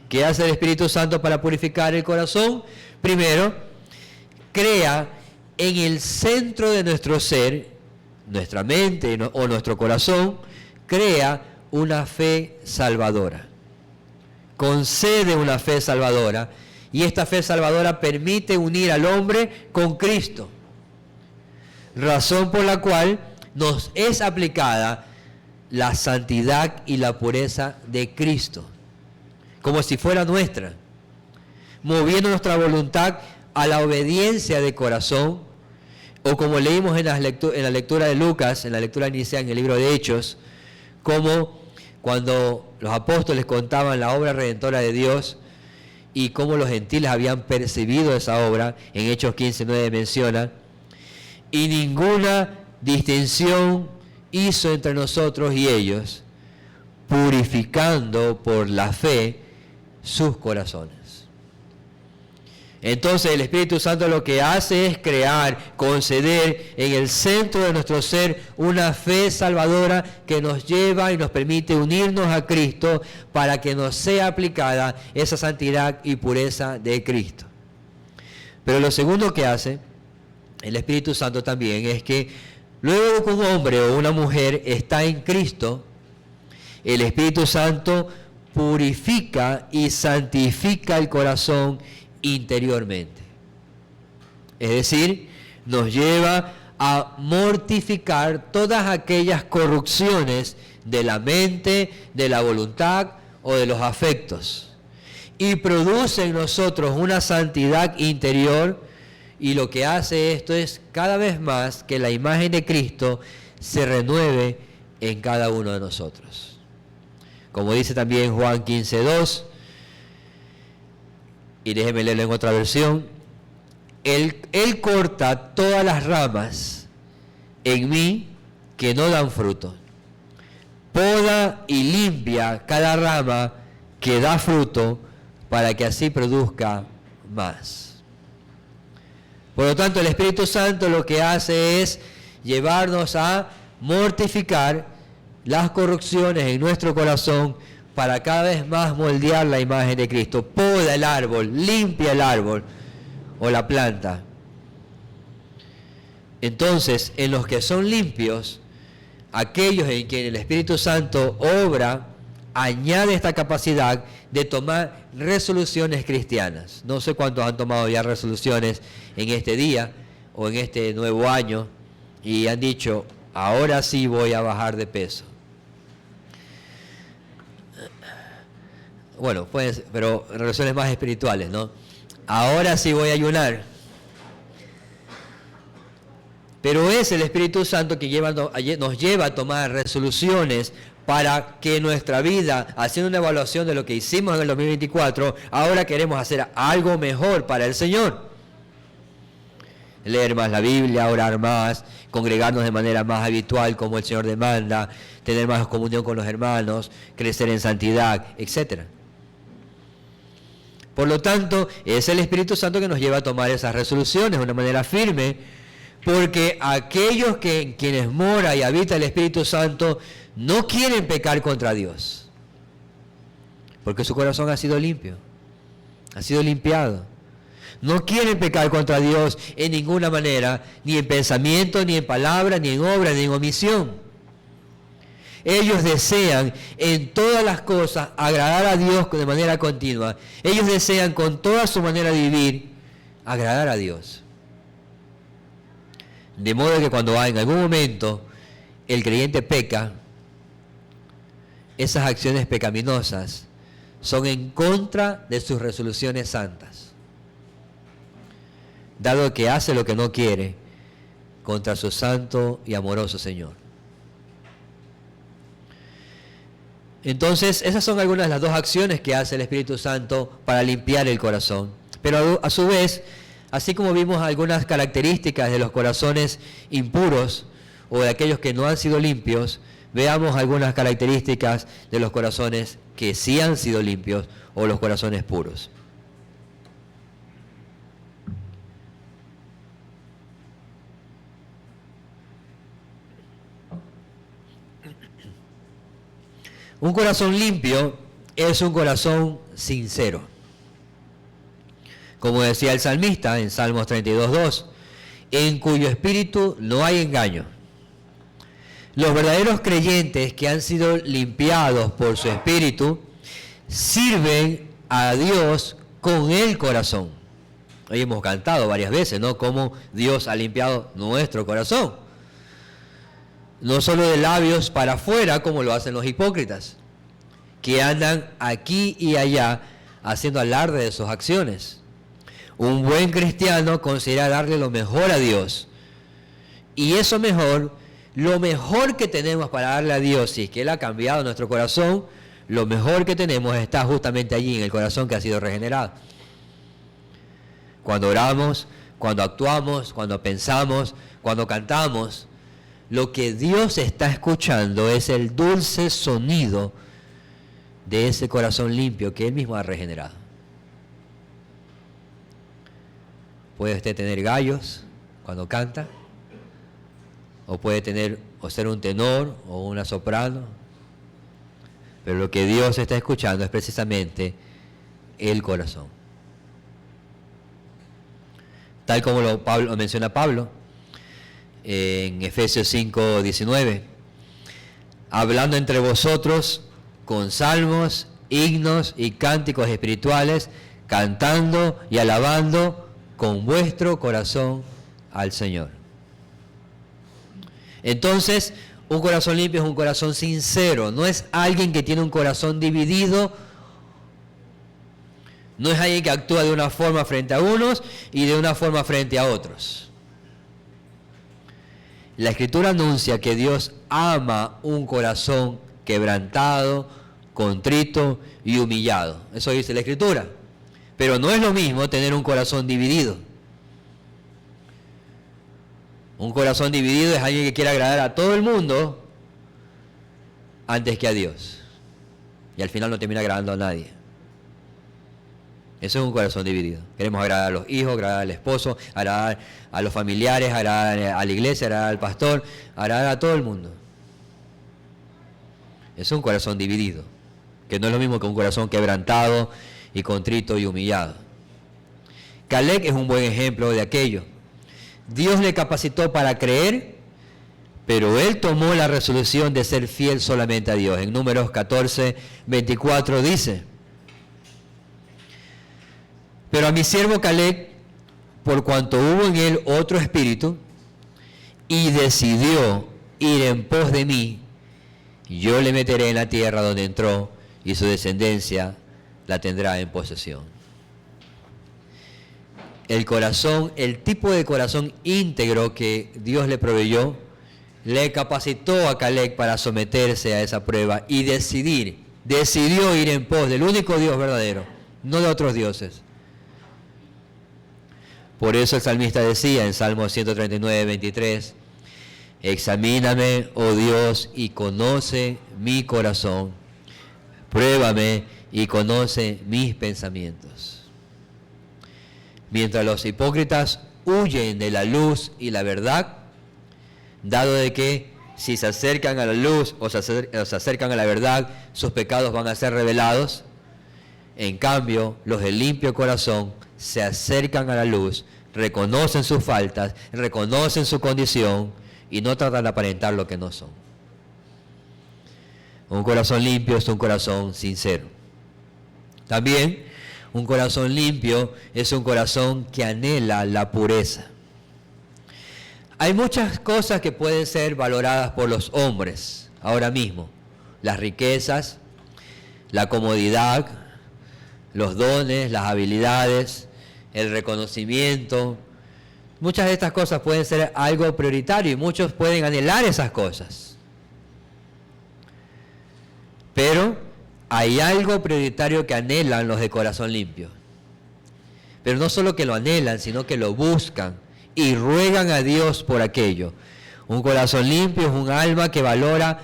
¿Qué hace el Espíritu Santo para purificar el corazón? Primero, crea en el centro de nuestro ser, nuestra mente o nuestro corazón, crea una fe salvadora. Concede una fe salvadora, y esta fe salvadora permite unir al hombre con Cristo, razón por la cual nos es aplicada la santidad y la pureza de Cristo, como si fuera nuestra, moviendo nuestra voluntad a la obediencia de corazón, o como leímos en la lectura de Lucas, en la lectura inicial en el libro de Hechos, como cuando los apóstoles contaban la obra redentora de Dios y cómo los gentiles habían percibido esa obra, en Hechos 15:9 menciona, y ninguna distinción hizo entre nosotros y ellos, purificando por la fe sus corazones. Entonces el Espíritu Santo lo que hace es crear, conceder en el centro de nuestro ser una fe salvadora que nos lleva y nos permite unirnos a Cristo para que nos sea aplicada esa santidad y pureza de Cristo. Pero lo segundo que hace el Espíritu Santo también es que luego que un hombre o una mujer está en Cristo, el Espíritu Santo purifica y santifica el corazón interiormente. Es decir, nos lleva a mortificar todas aquellas corrupciones de la mente, de la voluntad o de los afectos, y produce en nosotros una santidad interior, y lo que hace esto es cada vez más que la imagen de Cristo se renueve en cada uno de nosotros. Como dice también Juan 15:2, y déjeme leerlo en otra versión, Él corta todas las ramas en mí que no dan fruto, poda y limpia cada rama que da fruto para que así produzca más. Por lo tanto, el Espíritu Santo lo que hace es llevarnos a mortificar las corrupciones en nuestro corazón para cada vez más moldear la imagen de Cristo. Poda el árbol, limpia el árbol o la planta. Entonces, en los que son limpios, aquellos en quienes el Espíritu Santo obra, añade esta capacidad de tomar resoluciones cristianas. No sé cuántos han tomado ya resoluciones en este día o en este nuevo año y han dicho, ahora sí voy a bajar de peso. Bueno, pues, pero resoluciones más espirituales, ¿no? Ahora sí voy a ayunar. Pero es el Espíritu Santo que nos lleva a tomar resoluciones para que nuestra vida, haciendo una evaluación de lo que hicimos en el 2024, ahora queremos hacer algo mejor para el Señor. Leer más la Biblia, orar más, congregarnos de manera más habitual como el Señor demanda, tener más comunión con los hermanos, crecer en santidad, etc. Por lo tanto, es el Espíritu Santo que nos lleva a tomar esas resoluciones de una manera firme, porque aquellos en quienes mora y habita el Espíritu Santo no quieren pecar contra Dios, porque su corazón ha sido limpio, ha sido limpiado. No quieren pecar contra Dios en ninguna manera, ni en pensamiento, ni en palabra, ni en obra, ni en omisión. Ellos desean en todas las cosas agradar a Dios de manera continua. Ellos desean con toda su manera de vivir agradar a Dios. De modo que cuando en algún momento el creyente peca, esas acciones pecaminosas son en contra de sus resoluciones santas, dado que hace lo que no quiere contra su santo y amoroso Señor. Entonces, esas son algunas de las dos acciones que hace el Espíritu Santo para limpiar el corazón. Pero a su vez, así como vimos algunas características de los corazones impuros o de aquellos que no han sido limpios, veamos algunas características de los corazones que sí han sido limpios o los corazones puros. Un corazón limpio es un corazón sincero. Como decía el salmista en Salmos 32:2, en cuyo espíritu no hay engaño. Los verdaderos creyentes que han sido limpiados por su espíritu sirven a Dios con el corazón. Hoy hemos cantado varias veces, ¿no? Cómo Dios ha limpiado nuestro corazón. No solo de labios para afuera, como lo hacen los hipócritas, que andan aquí y allá haciendo alarde de sus acciones. Un buen cristiano considera darle lo mejor a Dios. Y eso mejor, lo mejor que tenemos para darle a Dios, si es que Él ha cambiado nuestro corazón, lo mejor que tenemos está justamente allí, en el corazón que ha sido regenerado. Cuando oramos, cuando actuamos, cuando pensamos, cuando cantamos, lo que Dios está escuchando es el dulce sonido de ese corazón limpio que Él mismo ha regenerado. Puede usted tener gallos cuando canta, o puede ser un tenor o una soprano, pero lo que Dios está escuchando es precisamente el corazón. Tal como lo menciona Pablo en Efesios 5:19, hablando entre vosotros con salmos, himnos y cánticos espirituales, cantando y alabando con vuestro corazón al Señor. Entonces, un corazón limpio es un corazón sincero, no es alguien que tiene un corazón dividido, no es alguien que actúa de una forma frente a unos y de una forma frente a otros. La Escritura anuncia que Dios ama un corazón quebrantado, contrito y humillado. Eso dice la Escritura. Pero no es lo mismo tener un corazón dividido. Un corazón dividido es alguien que quiere agradar a todo el mundo antes que a Dios. Y al final no termina agradando a nadie. Eso es un corazón dividido. Queremos agradar a los hijos, agradar al esposo, agradar a los familiares, agradar a la iglesia, agradar al pastor, agradar a todo el mundo. Es un corazón dividido, que no es lo mismo que un corazón quebrantado y contrito y humillado. Caleb es un buen ejemplo de aquello. Dios le capacitó para creer, pero él tomó la resolución de ser fiel solamente a Dios. En Números 14:24 dice: pero a mi siervo Caleb, por cuanto hubo en él otro espíritu, y decidió ir en pos de mí, yo le meteré en la tierra donde entró, y su descendencia la tendrá en posesión. El corazón, el tipo de corazón íntegro que Dios le proveyó, le capacitó a Caleb para someterse a esa prueba y decidió ir en pos del único Dios verdadero, no de otros dioses. Por eso el salmista decía en Salmo 139:23, examíname, oh Dios, y conoce mi corazón, pruébame y conoce mis pensamientos. Mientras los hipócritas huyen de la luz y la verdad, dado de que si se acercan a la luz o se acercan a la verdad, sus pecados van a ser revelados. En cambio, los de limpio corazón se acercan a la luz, reconocen sus faltas, reconocen su condición y no tratan de aparentar lo que no son. Un corazón limpio es un corazón sincero. También, un corazón limpio es un corazón que anhela la pureza. Hay muchas cosas que pueden ser valoradas por los hombres ahora mismo. Las riquezas, la comodidad, los dones, las habilidades, el reconocimiento. Muchas de estas cosas pueden ser algo prioritario y muchos pueden anhelar esas cosas. Pero hay algo prioritario que anhelan los de corazón limpio. Pero no solo que lo anhelan, sino que lo buscan y ruegan a Dios por aquello. Un corazón limpio es un alma que valora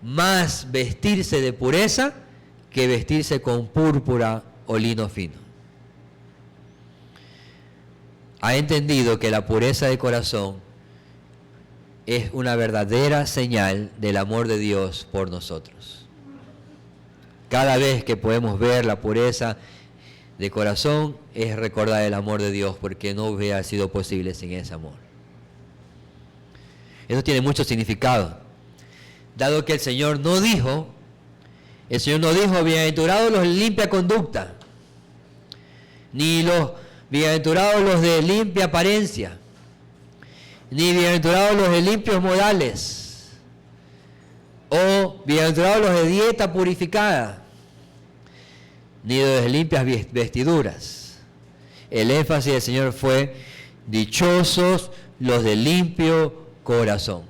más vestirse de pureza que vestirse con púrpura o lino fino. Ha entendido que la pureza de corazón es una verdadera señal del amor de Dios por nosotros. Cada vez que podemos ver la pureza de corazón es recordar el amor de Dios, porque no hubiera sido posible sin ese amor. Eso tiene mucho significado, dado que el Señor no dijo, bienaventurados los de limpia conducta, ni los bienaventurados los de limpia apariencia, ni bienaventurados los de limpios modales, o bienaventurados los de dieta purificada, ni los de limpias vestiduras. El énfasis del Señor fue, dichosos los de limpio corazón.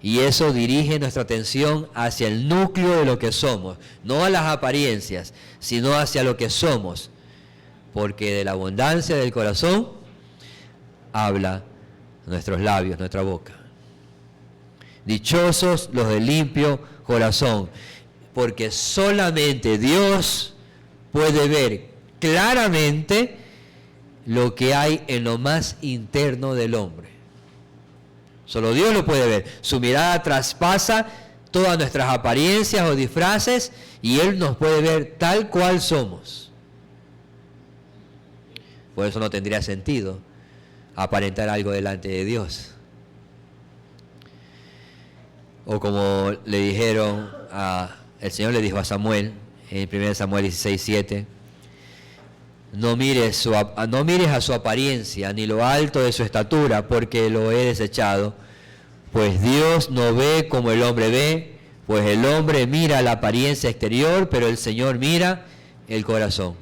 Y eso dirige nuestra atención hacia el núcleo de lo que somos, no a las apariencias, sino hacia lo que somos, porque de la abundancia del corazón habla nuestros labios, nuestra boca. Dichosos los de limpio corazón, porque solamente Dios puede ver claramente lo que hay en lo más interno del hombre. Solo Dios lo puede ver. Su mirada traspasa todas nuestras apariencias o disfraces y Él nos puede ver tal cual somos. Por eso no tendría sentido aparentar algo delante de Dios. O como le dijeron el Señor le dijo a Samuel, en 1 Samuel 16:7, no mires a su apariencia, ni lo alto de su estatura, porque lo he desechado. Pues Dios no ve como el hombre ve, pues el hombre mira la apariencia exterior, pero el Señor mira el corazón.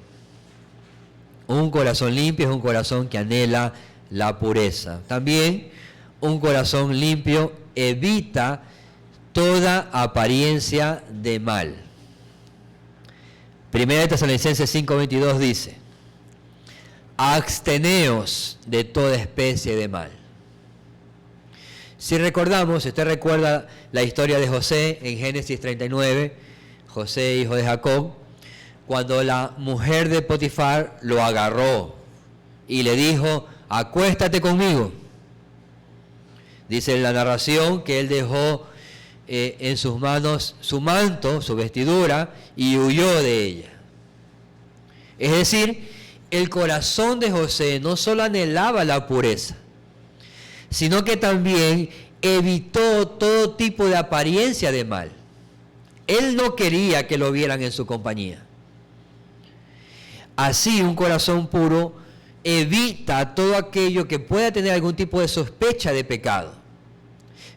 Un corazón limpio es un corazón que anhela la pureza. También un corazón limpio evita toda apariencia de mal. 1 Tesalonicenses 5:22 dice, absteneos de toda especie de mal. Si recordamos, si usted recuerda la historia de José en Génesis 39, José hijo de Jacob, cuando la mujer de Potifar lo agarró y le dijo, acuéstate conmigo. Dice en la narración que él dejó en sus manos su manto, su vestidura, y huyó de ella. Es decir, el corazón de José no solo anhelaba la pureza, sino que también evitó todo tipo de apariencia de mal. Él no quería que lo vieran en su compañía. Así, un corazón puro evita todo aquello que pueda tener algún tipo de sospecha de pecado.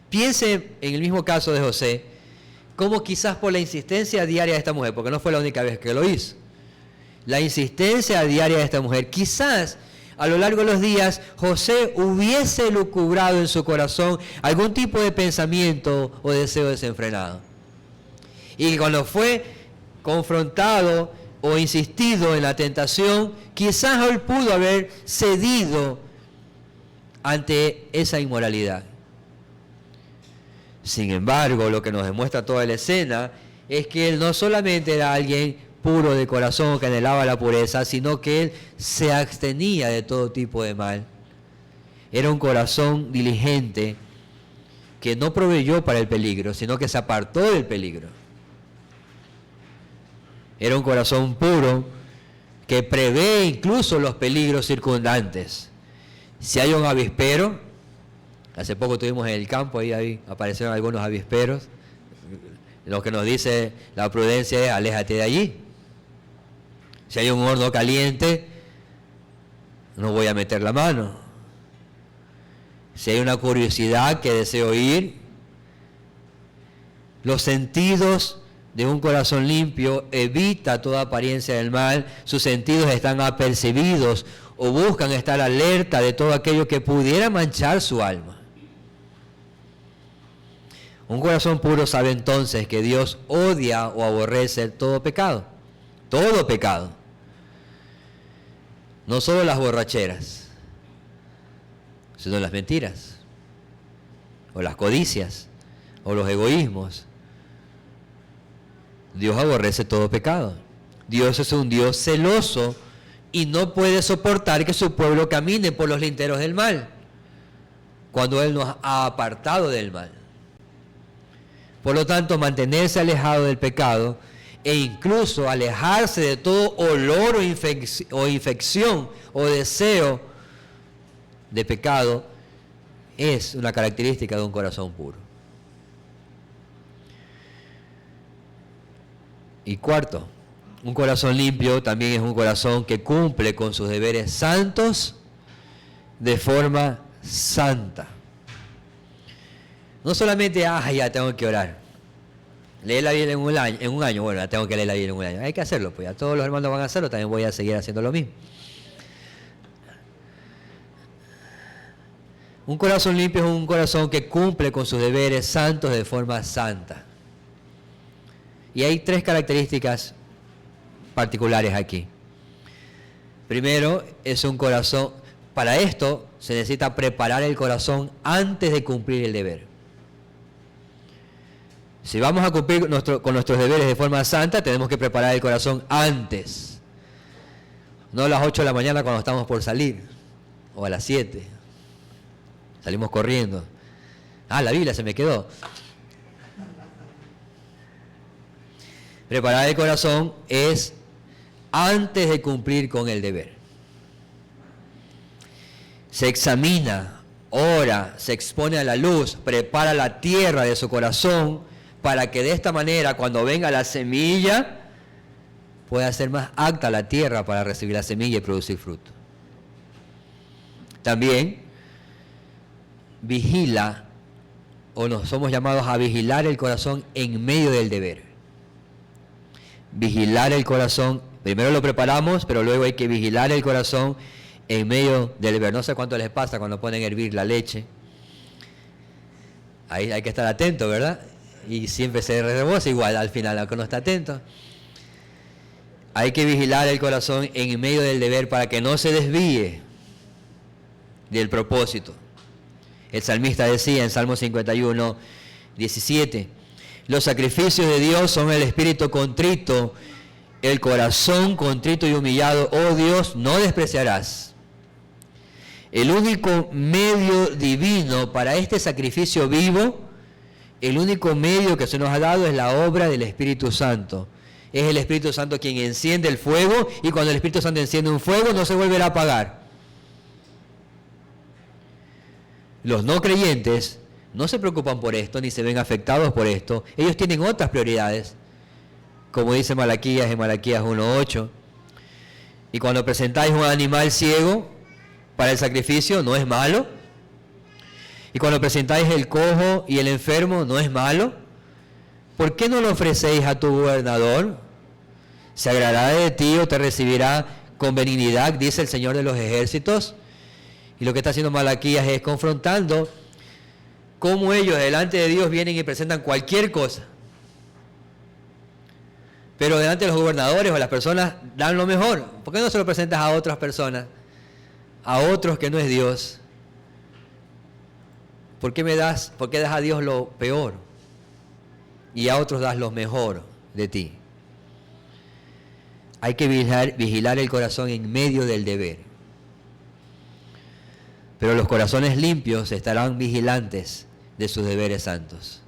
Piense en el mismo caso de José, como quizás por la insistencia diaria de esta mujer, porque no fue la única vez que lo hizo. La insistencia diaria de esta mujer, quizás a lo largo de los días José hubiese lucubrado en su corazón algún tipo de pensamiento o deseo desenfrenado. Y cuando fue confrontado o insistido en la tentación, quizás él pudo haber cedido ante esa inmoralidad. Sin embargo, lo que nos demuestra toda la escena es que él no solamente era alguien puro de corazón que anhelaba la pureza, sino que él se abstenía de todo tipo de mal. Era un corazón diligente que no proveyó para el peligro, sino que se apartó del peligro. Era un corazón puro que prevé incluso los peligros circundantes. Si hay un avispero, hace poco estuvimos en el campo, ahí aparecieron algunos avisperos, lo que nos dice la prudencia es aléjate de allí. Si hay un horno caliente, no voy a meter la mano. Si hay una curiosidad que deseo ir, los sentidos de un corazón limpio evita toda apariencia del mal, sus sentidos están apercibidos o buscan estar alerta de todo aquello que pudiera manchar su alma. Un corazón puro sabe entonces que Dios odia o aborrece todo pecado, no solo las borracheras, sino las mentiras, o las codicias, o los egoísmos. Dios aborrece todo pecado. Dios es un Dios celoso y no puede soportar que su pueblo camine por los linderos del mal, cuando Él nos ha apartado del mal. Por lo tanto, mantenerse alejado del pecado e incluso alejarse de todo olor o infección o deseo de pecado es una característica de un corazón puro. Y cuarto, un corazón limpio también es un corazón que cumple con sus deberes santos de forma santa. No solamente, ya tengo que orar. Leer la Biblia en un año, bueno, ya tengo que leer la Biblia en un año. Hay que hacerlo, pues ya todos los hermanos van a hacerlo, también voy a seguir haciendo lo mismo. Un corazón limpio es un corazón que cumple con sus deberes santos de forma santa. Y hay tres características particulares aquí. Primero, es un corazón, para esto se necesita preparar el corazón antes de cumplir el deber. Si vamos a cumplir con nuestros deberes de forma santa, tenemos que preparar el corazón antes. No a las 8 de la mañana cuando estamos por salir, o a las 7. Salimos corriendo. La Biblia se me quedó. Preparar el corazón es antes de cumplir con el deber. Se examina, ora, se expone a la luz, prepara la tierra de su corazón para que de esta manera, cuando venga la semilla, pueda ser más apta la tierra para recibir la semilla y producir fruto. También vigila, o nos somos llamados a vigilar el corazón en medio del deber. Vigilar el corazón, primero lo preparamos, pero luego hay que vigilar el corazón en medio del deber. No sé cuánto les pasa cuando ponen a hervir la leche. Ahí hay que estar atento, ¿verdad? Y siempre se rebosa igual al final, aunque no está atento. Hay que vigilar el corazón en medio del deber para que no se desvíe del propósito. El salmista decía en Salmo 51, 17, los sacrificios de Dios son el espíritu contrito, el corazón contrito y humillado, oh Dios, no despreciarás. El único medio divino para este sacrificio vivo, el único medio que se nos ha dado es la obra del Espíritu Santo. Es el Espíritu Santo quien enciende el fuego, y cuando el Espíritu Santo enciende un fuego no se volverá a apagar. Los no creyentes no se preocupan por esto, ni se ven afectados por esto. Ellos tienen otras prioridades, como dice Malaquías en Malaquías 1:8. Y cuando presentáis un animal ciego para el sacrificio, no es malo. Y cuando presentáis el cojo y el enfermo, no es malo. ¿Por qué no lo ofrecéis a tu gobernador? ¿Se agradará de ti o te recibirá con benignidad? Dice el Señor de los ejércitos. Y lo que está haciendo Malaquías es confrontando cómo ellos delante de Dios vienen y presentan cualquier cosa. Pero delante de los gobernadores o las personas dan lo mejor. ¿Por qué no se lo presentas a otras personas? A otros que no es Dios. ¿Por qué das a Dios lo peor? Y a otros das lo mejor de ti. hay que vigilar el corazón en medio del deber. Pero los corazones limpios estarán vigilantes de sus deberes santos.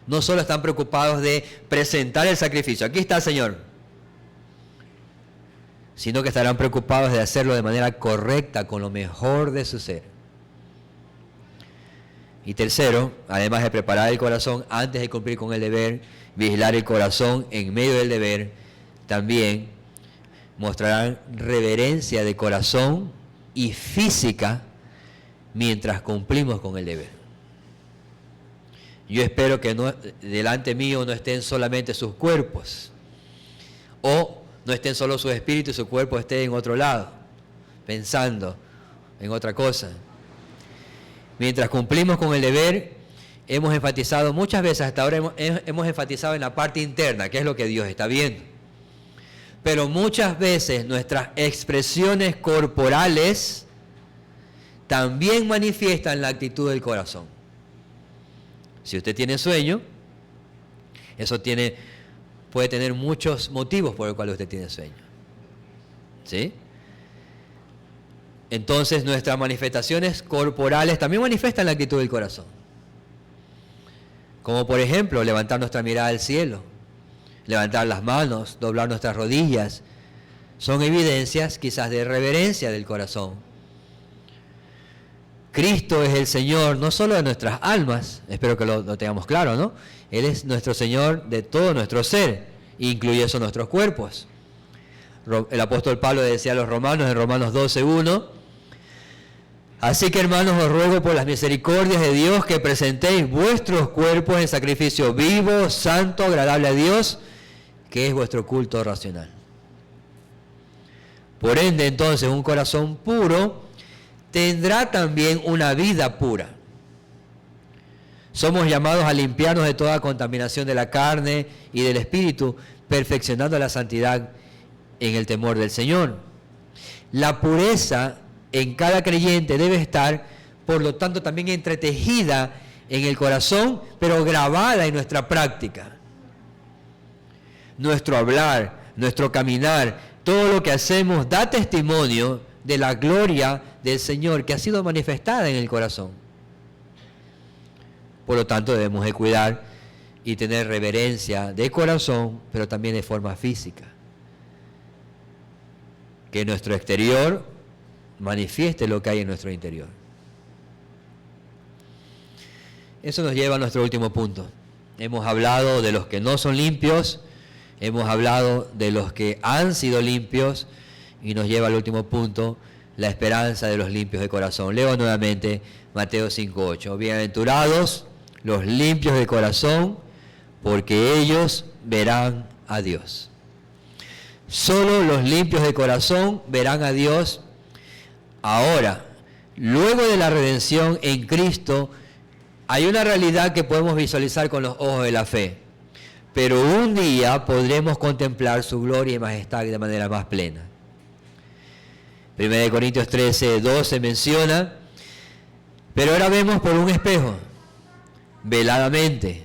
No solo están preocupados de presentar el sacrificio, aquí está el Señor, sino que estarán preocupados de hacerlo de manera correcta, con lo mejor de su ser. Y tercero, además de preparar el corazón antes de cumplir con el deber, vigilar el corazón en medio del deber, también mostrarán reverencia de corazón y física mientras cumplimos con el deber. Yo espero que delante mío no estén solamente sus cuerpos, o no estén solo su espíritu y su cuerpo esté en otro lado, pensando en otra cosa. Mientras cumplimos con el deber, hemos enfatizado muchas veces, hasta ahora hemos enfatizado en la parte interna, que es lo que Dios está viendo. Pero muchas veces nuestras expresiones corporales también manifiestan la actitud del corazón. Si usted tiene sueño, eso puede tener muchos motivos por los cuales usted tiene sueño. ¿Sí? Entonces nuestras manifestaciones corporales también manifiestan la actitud del corazón. Como por ejemplo, levantar nuestra mirada al cielo, levantar las manos, doblar nuestras rodillas. Son evidencias quizás de reverencia del corazón. Cristo es el Señor no solo de nuestras almas, espero que lo tengamos claro, ¿no? Él es nuestro Señor de todo nuestro ser, incluye eso nuestros cuerpos. El apóstol Pablo decía a los romanos en Romanos 12:1, así que hermanos os ruego por las misericordias de Dios que presentéis vuestros cuerpos en sacrificio vivo, santo, agradable a Dios, que es vuestro culto racional. Por ende entonces un corazón puro tendrá también una vida pura. Somos llamados a limpiarnos de toda contaminación de la carne y del espíritu, perfeccionando la santidad en el temor del Señor. La pureza en cada creyente debe estar, por lo tanto, también entretejida en el corazón, pero grabada en nuestra práctica. Nuestro hablar, nuestro caminar, todo lo que hacemos da testimonio de la gloria del Señor que ha sido manifestada en el corazón. Por lo tanto, debemos de cuidar y tener reverencia de corazón, pero también de forma física. Que nuestro exterior manifieste lo que hay en nuestro interior. Eso nos lleva a nuestro último punto. Hemos hablado de los que no son limpios, hemos hablado de los que han sido limpios, y nos lleva al último punto, la esperanza de los limpios de corazón. Leo nuevamente Mateo 5:8. Bienaventurados los limpios de corazón, porque ellos verán a Dios. Solo los limpios de corazón verán a Dios. Ahora, luego de la redención en Cristo, hay una realidad que podemos visualizar con los ojos de la fe. Pero un día podremos contemplar su gloria y majestad de manera más plena. 1 Corintios 13:12 menciona, pero ahora vemos por un espejo, veladamente,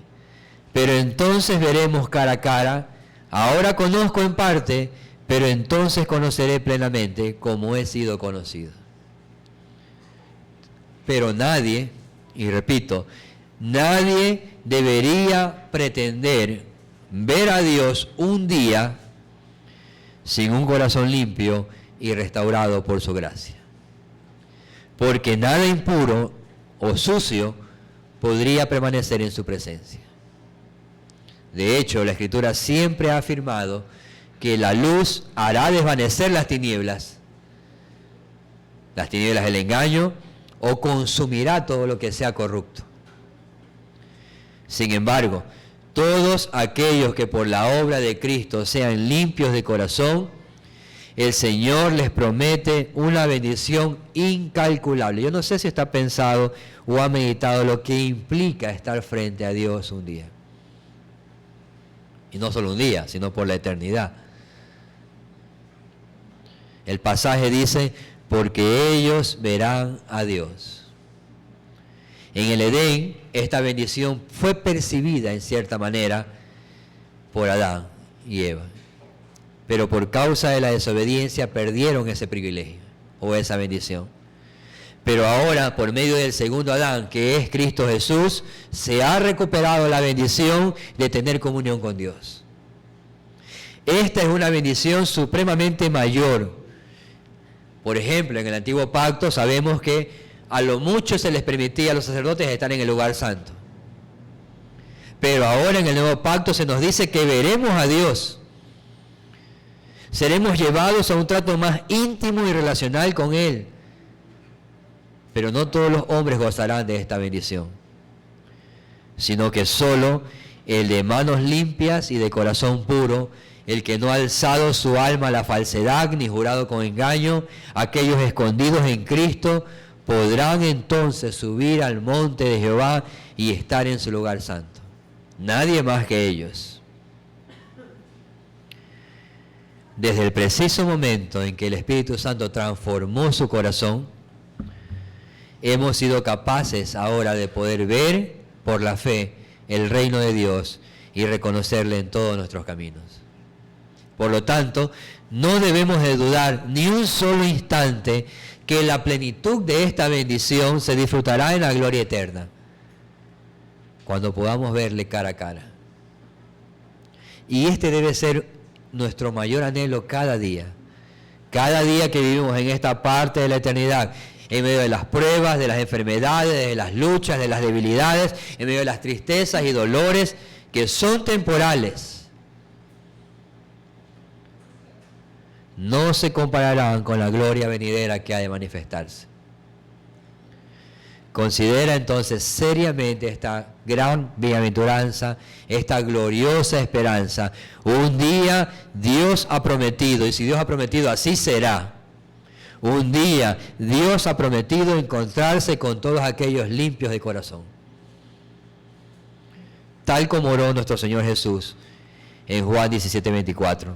pero entonces veremos cara a cara. Ahora conozco en parte, pero entonces conoceré plenamente como he sido conocido. Pero nadie, y repito, nadie debería pretender ver a Dios un día sin un corazón limpio y restaurado por su gracia. Porque nada impuro o sucio podría permanecer en su presencia. De hecho, la Escritura siempre ha afirmado que la luz hará desvanecer las tinieblas del engaño, o consumirá todo lo que sea corrupto. Sin embargo, todos aquellos que por la obra de Cristo sean limpios de corazón, el Señor les promete una bendición incalculable. Yo no sé si está pensado o ha meditado lo que implica estar frente a Dios un día. Y no solo un día, sino por la eternidad. El pasaje dice, porque ellos verán a Dios. En el Edén, esta bendición fue percibida en cierta manera por Adán y Eva. pero por causa de la desobediencia perdieron ese privilegio o esa bendición. Pero ahora, por medio del segundo Adán, que es Cristo Jesús, se ha recuperado la bendición de tener comunión con Dios. Esta es una bendición supremamente mayor. Por ejemplo, en el Antiguo Pacto sabemos que a lo mucho se les permitía a los sacerdotes estar en el lugar santo. Pero ahora en el Nuevo Pacto se nos dice que veremos a Dios. Seremos llevados a un trato más íntimo y relacional con Él. Pero no todos los hombres gozarán de esta bendición, sino que solo el de manos limpias y de corazón puro, el que no ha alzado su alma a la falsedad ni jurado con engaño, aquellos escondidos en Cristo, podrán entonces subir al monte de Jehová y estar en su lugar santo. Nadie más que ellos. Desde el preciso momento en que el Espíritu Santo transformó su corazón, hemos sido capaces ahora de poder ver por la fe el reino de Dios y reconocerle en todos nuestros caminos. Por lo tanto, no debemos de dudar ni un solo instante que la plenitud de esta bendición se disfrutará en la gloria eterna, cuando podamos verle cara a cara. Y este debe ser nuestro mayor anhelo cada día que vivimos en esta parte de la eternidad, en medio de las pruebas, de las enfermedades, de las luchas, de las debilidades, en medio de las tristezas y dolores que son temporales. No se compararán con la gloria venidera que ha de manifestarse. Considera entonces seriamente esta gran bienaventuranza, esta gloriosa esperanza. Un día Dios ha prometido, y si Dios ha prometido, así será. Un día Dios ha prometido encontrarse con todos aquellos limpios de corazón, tal como oró nuestro Señor Jesús en Juan 17:24.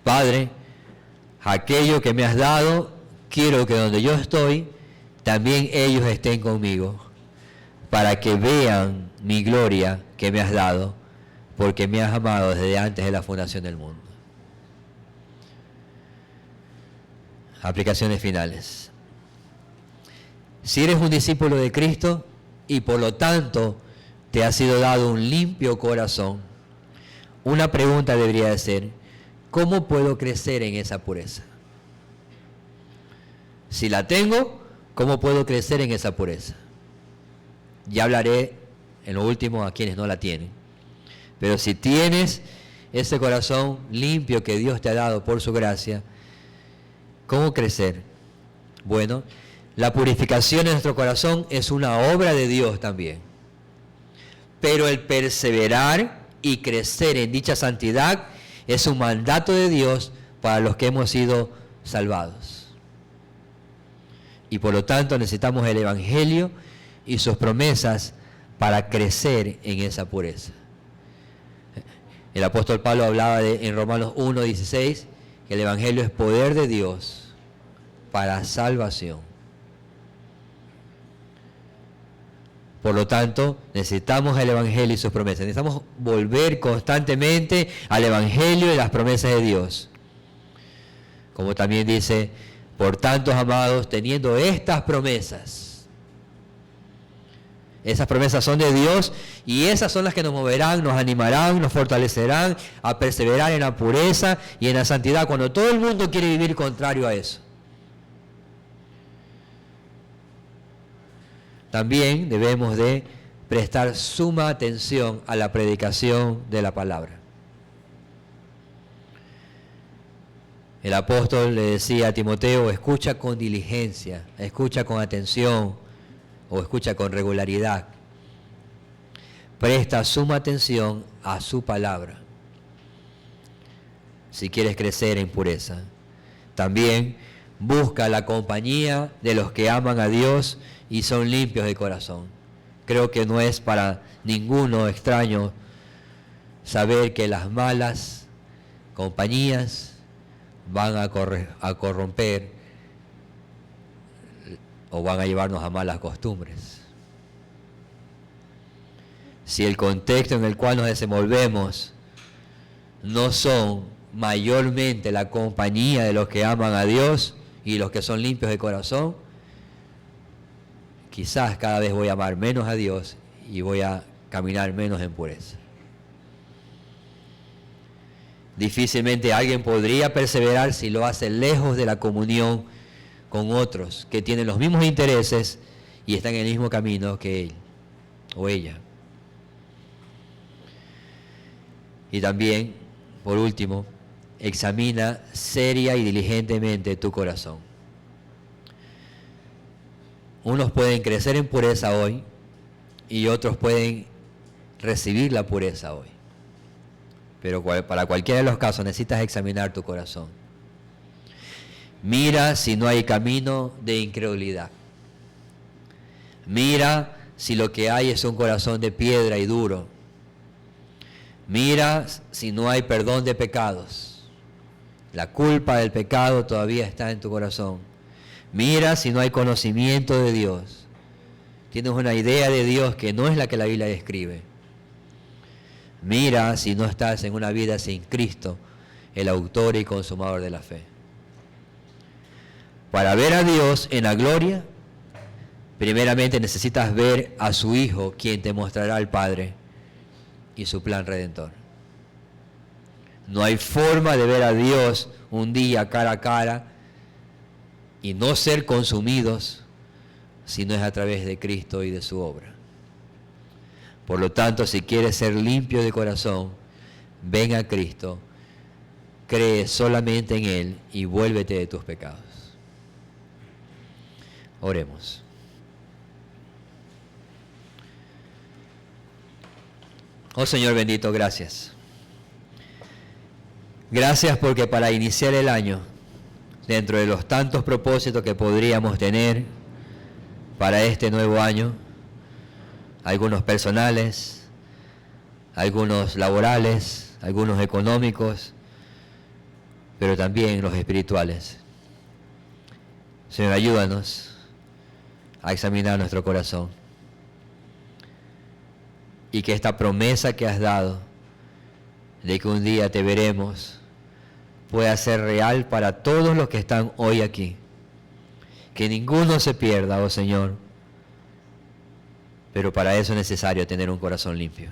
Padre, aquello que me has dado, quiero que donde yo estoy, también ellos estén conmigo, para que vean mi gloria que me has dado, porque me has amado desde antes de la fundación del mundo. Aplicaciones finales. Si eres un discípulo de Cristo y por lo tanto te ha sido dado un limpio corazón, una pregunta debería de ser: ¿cómo puedo crecer en esa pureza? Si la tengo, ¿cómo puedo crecer en esa pureza? Ya hablaré en lo último a quienes no la tienen. Pero si tienes ese corazón limpio que Dios te ha dado por su gracia, ¿cómo crecer? Bueno, la purificación de nuestro corazón es una obra de Dios también. Pero el perseverar y crecer en dicha santidad es un mandato de Dios para los que hemos sido salvados. Y por lo tanto necesitamos el Evangelio y sus promesas para crecer en esa pureza. El apóstol Pablo hablaba en Romanos 1:16 que el Evangelio es poder de Dios para salvación. Por lo tanto, necesitamos el Evangelio y sus promesas. Necesitamos volver constantemente al Evangelio y las promesas de Dios. Como también dice: por tanto, amados, teniendo estas promesas. Esas promesas son de Dios y esas son las que nos moverán, nos animarán, nos fortalecerán a perseverar en la pureza y en la santidad cuando todo el mundo quiere vivir contrario a eso. También debemos de prestar suma atención a la predicación de la palabra. El apóstol le decía a Timoteo: escucha con diligencia, escucha con atención o escucha con regularidad. Presta suma atención a su palabra si quieres crecer en pureza. También busca la compañía de los que aman a Dios y son limpios de corazón. Creo que no es para ninguno extraño saber que las malas compañías van a corromper o van a llevarnos a malas costumbres. Si el contexto en el cual nos desenvolvemos no son mayormente la compañía de los que aman a Dios y los que son limpios de corazón, quizás cada vez voy a amar menos a Dios y voy a caminar menos en pureza. Difícilmente alguien podría perseverar si lo hace lejos de la comunión con otros que tienen los mismos intereses y están en el mismo camino que él o ella. Y también, por último, examina seria y diligentemente tu corazón. Unos pueden crecer en pureza hoy y otros pueden recibir la pureza hoy. Pero para cualquiera de los casos necesitas examinar tu corazón. Mira si no hay camino de incredulidad. Mira si lo que hay es un corazón de piedra y duro. Mira si no hay perdón de pecados. La culpa del pecado todavía está en tu corazón. Mira si no hay conocimiento de Dios. Tienes una idea de Dios que no es la que la Biblia describe. Mira si no estás en una vida sin Cristo, el autor y consumador de la fe. Para ver a Dios en la gloria, primeramente necesitas ver a su Hijo, quien te mostrará al Padre y su plan redentor. No hay forma de ver a Dios un día cara a cara y no ser consumidos si no es a través de Cristo y de su obra. Por lo tanto, si quieres ser limpio de corazón, ven a Cristo, cree solamente en Él y vuélvete de tus pecados. Oremos. Oh Señor bendito, gracias. Gracias porque para iniciar el año, dentro de los tantos propósitos que podríamos tener para este nuevo año, algunos personales, algunos laborales, algunos económicos, pero también los espirituales. Señor, ayúdanos a examinar nuestro corazón y que esta promesa que has dado de que un día te veremos pueda ser real para todos los que están hoy aquí. Que ninguno se pierda, oh Señor, pero para eso es necesario tener un corazón limpio.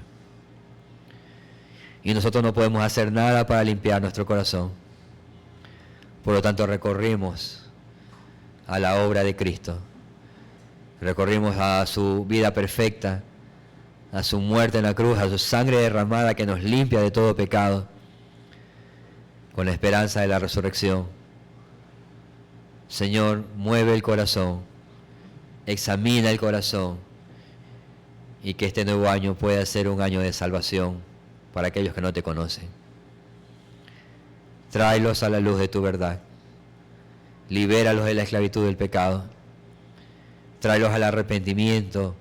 Y nosotros no podemos hacer nada para limpiar nuestro corazón. Por lo tanto, recorrimos a la obra de Cristo. Recorrimos a su vida perfecta, a su muerte en la cruz, a su sangre derramada que nos limpia de todo pecado, con la esperanza de la resurrección. Señor, mueve el corazón, examina el corazón, y que este nuevo año pueda ser un año de salvación para aquellos que no te conocen. Tráelos a la luz de tu verdad. Libéralos de la esclavitud del pecado. Tráelos al arrepentimiento.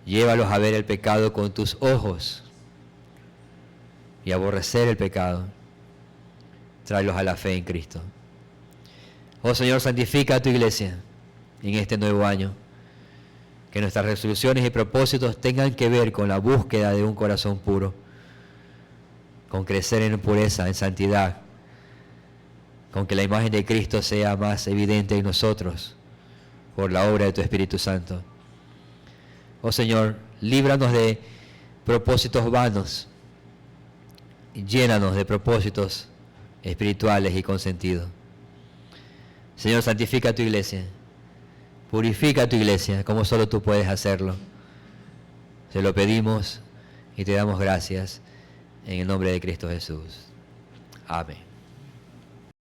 Llévalos a ver el pecado con tus ojos y aborrecer el pecado. Tráelos a la fe en Cristo. Oh Señor, santifica a tu iglesia en este nuevo año. Que nuestras resoluciones y propósitos tengan que ver con la búsqueda de un corazón puro, con crecer en pureza, en santidad, con que la imagen de Cristo sea más evidente en nosotros por la obra de tu Espíritu Santo. Oh Señor, líbranos de propósitos vanos, llénanos de propósitos espirituales y con sentido. Señor, santifica a tu iglesia. Purifica a tu iglesia como solo tú puedes hacerlo. Te lo pedimos y te damos gracias en el nombre de Cristo Jesús. Amén.